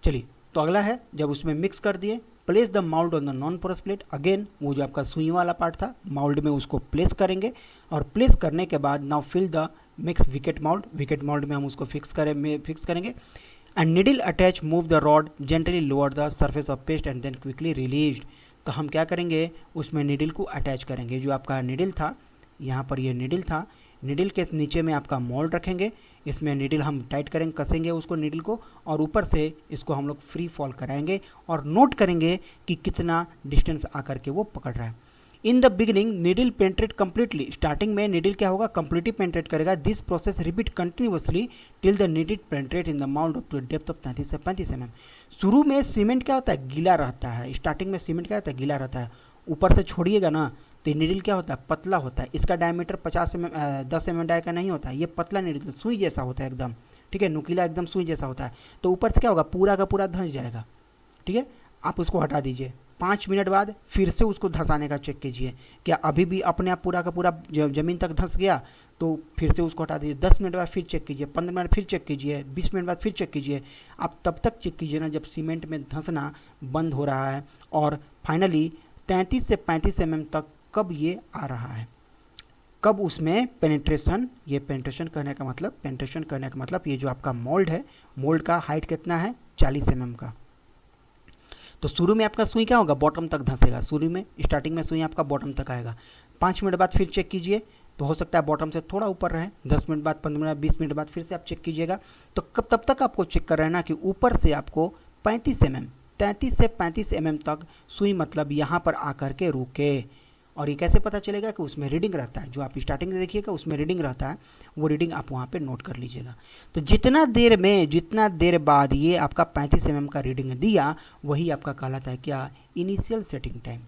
चलिए, तो अगला है, जब उसमें मिक्स कर दिए, place the mould on the non porous plate. Again वो जो आपका सुई वाला पार्ट था, माउल्ड में उसको प्लेस करेंगे और प्लेस करने के बाद now fill the mix Vicat mould में हम उसको फिक्स करेंगे and needle attach, move the rod gently lower the surface of paste and then quickly released. तो हम क्या करेंगे, उसमें निडल को अटैच करेंगे। जो आपका निडल था, यहाँ पर ये निडल था, निडल के नीचे में आपका मोल्ड रखेंगे, इसमें निडल हम टाइट करेंगे, कसेंगे उसको निडल को, और ऊपर से इसको हम लोग फ्री फॉल कराएंगे और नोट करेंगे कि कितना डिस्टेंस आकर के वो पकड़ रहा है। In the beginning needle penetrate completely, starting में निडल क्या होगा, कंप्लीटली पेंट्रेट करेगा। This process repeat continuously till the needle penetrate in the mould up to depth of 33 से 35 mm। शुरू में सीमेंट क्या होता है, गीला रहता है, स्टार्टिंग में सीमेंट क्या होता है, गीला रहता है, ऊपर से छोड़िएगा ना तो निडल क्या होता है, पतला होता है। इसका डायमीटर 10 mm डाय का नहीं होता है, ये पतला निडल सुई जैसा होता है एकदम, ठीक है, नुकीला एकदम सुई जैसा होता है। तो ऊपर से क्या होगा, पूरा का पूरा धंस जाएगा। ठीक है, आप उसको हटा दीजिए, 5 मिनट बाद फिर से उसको धंसाने का चेक कीजिए, क्या अभी भी अपने आप पूरा का पूरा जमीन तक धंस गया, तो फिर से उसको हटा दीजिए। 10 मिनट बाद फिर चेक कीजिए, 15 मिनट फिर चेक कीजिए, 20 मिनट बाद फिर चेक कीजिए। आप तब तक चेक कीजिए ना जब सीमेंट में धंसना बंद हो रहा है, और फाइनली 33 से 35 mm तक कब ये आ रहा है, कब उसमें पेनिट्रेशन, ये पेनिट्रेशन करने का मतलब ये जो आपका मोल्ड है, मोल्ड का हाइट कितना है, 40 mm का। तो शुरू में आपका सुई क्या होगा, बॉटम तक धंसेगा, शुरू में स्टार्टिंग में सुई आपका बॉटम तक आएगा। 5 मिनट बाद फिर चेक कीजिए, तो हो सकता है बॉटम से थोड़ा ऊपर रहे। 10 मिनट बाद, 15 मिनट, 20 मिनट बाद फिर से आप चेक कीजिएगा। तो कब तब तक आपको चेक कर रहे हैं ना कि ऊपर से आपको 35 mm, 33 से 35 mm तक सुई मतलब यहाँ पर आकर के रुके, और ये कैसे पता चलेगा कि उसमें रीडिंग रहता है, जो आप स्टार्टिंग में देखिएगा उसमें रीडिंग रहता है, वो रीडिंग आप वहाँ पे नोट कर लीजिएगा। तो जितना देर बाद ये आपका 35 mm का रीडिंग दिया, वही आपका कहलाता है क्या, initial setting time.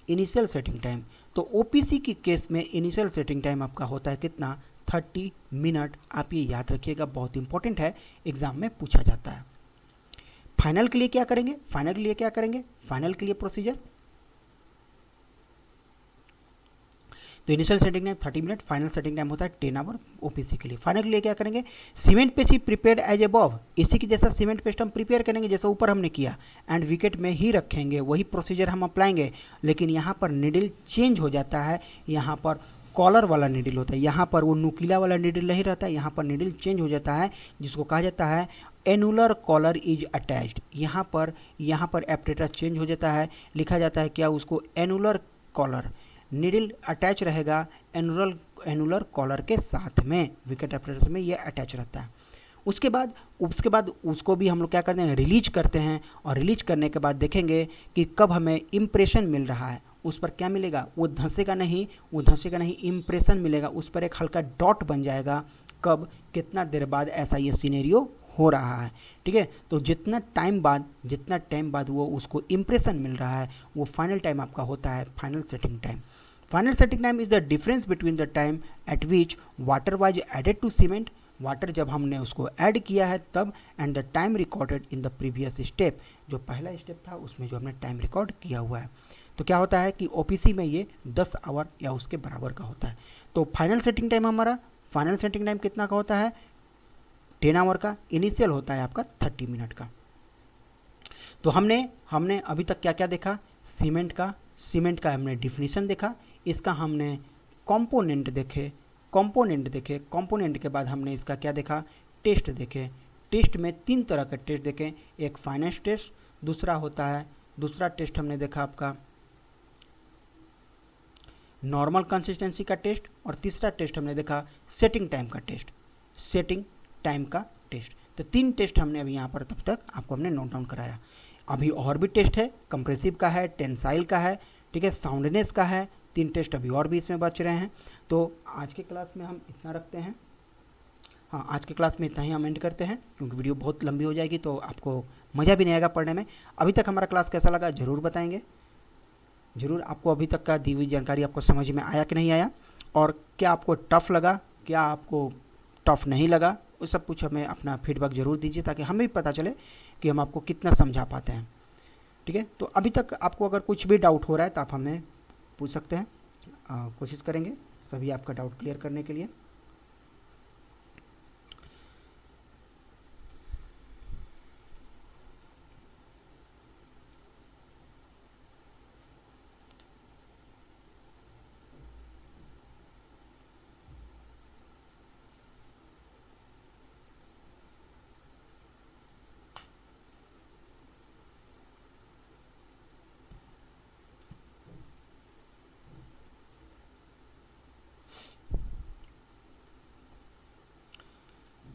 Initial setting time, तो ओपीसी की केस में इनिशियल सेटिंग टाइम आपका होता है कितना, 30 मिनट। आप ये याद रखिएगा, बहुत इंपॉर्टेंट है, एग्जाम में पूछा जाता है। फाइनल के लिए क्या करेंगे, फाइनल के लिए क्या करेंगे, फाइनल के लिए प्रोसीजर, तो initial setting time 30 minute, final setting time होता है 10 आवर ओपीसी के लिए। फाइनल के लिए क्या करेंगे, सीमेंट पेस्ट ही प्रिपेयर्ड एज अबव, इसी की जैसा सीमेंट पेस्ट हम प्रिपेयर करेंगे जैसा ऊपर हमने किया, एंड विकेट में ही रखेंगे, वही प्रोसीजर हम अप्लाएंगे। लेकिन यहाँ पर निडल चेंज हो जाता है, यहाँ पर कॉलर वाला निडल होता है, यहाँ पर वो नुकीला वाला निडल नहीं रहता है, यहाँ पर निडल चेंज हो जाता है, जिसको कहा जाता है एनुलर कॉलर इज अटैच्ड। यहाँ पर एप्टेटा चेंज हो जाता है, लिखा जाता है क्या, उसको एनुलर कॉलर, निडल अटैच रहेगा एनुलर कॉलर के साथ में, विकेट एप्टेटस में ये अटैच रहता है। उसके बाद उसको भी हम लोग क्या करते हैं, रिलीज करते हैं, और रिलीज करने के बाद देखेंगे कि कब हमें इम्प्रेशन मिल रहा है, उस पर क्या मिलेगा, वो धंसेगा नहीं, इम्प्रेशन मिलेगा, उस पर एक हल्का डॉट बन जाएगा, कब, कितना देर बाद ऐसा ये सीनेरियो हो रहा है। ठीक है, तो जितना टाइम बाद वो उसको इम्प्रेशन मिल रहा है, वो फाइनल टाइम आपका होता है final setting time. Final setting time is the difference between the time at which water was added to cement, water जब हमने उसको ऐड किया है तब, and the time recorded in the previous step, जो पहला स्टेप था उसमें जो हमने टाइम रिकॉर्ड किया हुआ है। तो क्या होता है कि ओपीसी में ये 10 आवर या उसके बराबर का होता है। तो फाइनल सेटिंग टाइम कितना का होता है, 10 आवर का। इनिशियल होता है आपका 30 मिनट का। तो हमने अभी तक क्या क्या देखा, सीमेंट का हमने डिफिनीशन देखा, इसका हमने कंपोनेंट देखे, कंपोनेंट के बाद हमने इसका क्या देखा, टेस्ट देखे। टेस्ट में 3 तरह के टेस्ट देखे, एक फाइनेंस टेस्ट, दूसरा टेस्ट हमने देखा आपका नॉर्मल कंसिस्टेंसी का टेस्ट, और तीसरा टेस्ट हमने देखा सेटिंग टाइम का टेस्ट। तो 3 टेस्ट हमने अभी यहाँ पर तब तक आपको हमने नोट डाउन कराया। अभी और भी टेस्ट है, कंप्रेसिव का है, टेंसाइल का है, ठीक है, साउंडनेस का है, 3 टेस्ट अभी और भी इसमें बच रहे हैं। तो आज के क्लास में हम इतना रखते हैं, हाँ आज के क्लास में इतना ही हम एंड करते हैं, क्योंकि वीडियो बहुत लंबी हो जाएगी तो आपको मज़ा भी नहीं आएगा पढ़ने में। अभी तक हमारा क्लास कैसा लगा ज़रूर बताएंगे, ज़रूर आपको अभी तक का दी हुई जानकारी आपको समझ में आया कि नहीं आया, और क्या आपको टफ़ लगा, क्या आपको टफ़ नहीं लगा, वो सब कुछ हमें अपना फीडबैक ज़रूर दीजिए, ताकि हमें भी पता चले कि हम आपको कितना समझा पाते हैं। ठीक है, तो अभी तक आपको अगर कुछ भी डाउट हो रहा है तो आप हमें पूछ सकते हैं, कोशिश करेंगे सभी आपका डाउट क्लियर करने के लिए।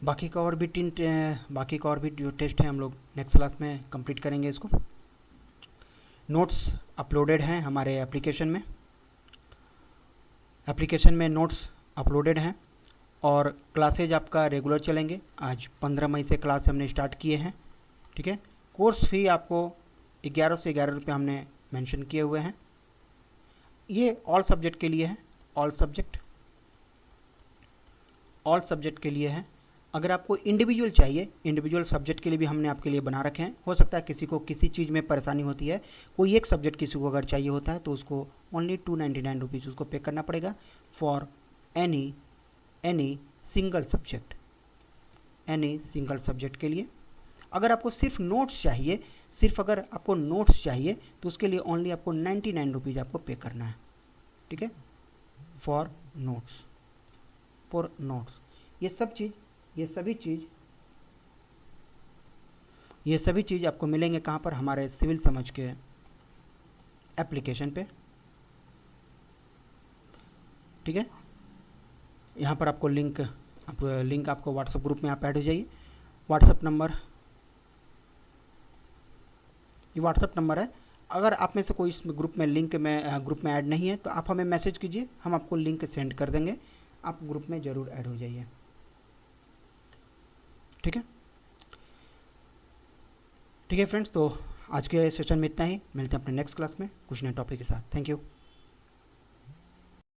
बाकी का और भी जो टेस्ट है हम लोग नेक्स्ट क्लास में कंप्लीट करेंगे इसको। नोट्स अपलोडेड हैं हमारे एप्लीकेशन में नोट्स अपलोडेड हैं, और क्लासेज आपका रेगुलर चलेंगे। आज 15 मई से क्लास हमने स्टार्ट किए हैं। ठीक है, कोर्स फी आपको 11 से 11 रुपये हमने मेंशन किए हुए हैं। ये ऑल सब्जेक्ट के लिए है, ऑल सब्जेक्ट के लिए है। अगर आपको इंडिविजुअल चाहिए, इंडिविजुअल सब्जेक्ट के लिए भी हमने आपके लिए बना रखे हैं। हो सकता है किसी को किसी चीज़ में परेशानी होती है, कोई एक सब्जेक्ट किसी को अगर चाहिए होता है तो उसको ओनली 299 रुपीज़ उसको पे करना पड़ेगा फॉर एनी सिंगल सब्जेक्ट के लिए। अगर आपको सिर्फ नोट्स चाहिए, तो उसके लिए ओनली आपको 99 रुपीज़ आपको पे करना है। ठीक है, फॉर नोट्स। ये सभी चीज़ आपको मिलेंगे कहाँ पर, हमारे सिविल समझ के एप्लीकेशन पे। ठीक है, यहाँ पर आपको लिंक आपको व्हाट्सएप ग्रुप में आप ऐड हो जाइए। ये व्हाट्सएप नंबर है, अगर आप में से कोई इस ग्रुप में ग्रुप में ऐड नहीं है तो आप हमें मैसेज कीजिए, हम आपको लिंक सेंड कर देंगे, आप ग्रुप में ज़रूर ऐड हो जाइए। ठीक है, ठीक है फ्रेंड्स, तो आज के सेशन में इतना ही, मिलते हैं अपने नेक्स्ट क्लास में कुछ नए टॉपिक के साथ। Thank you.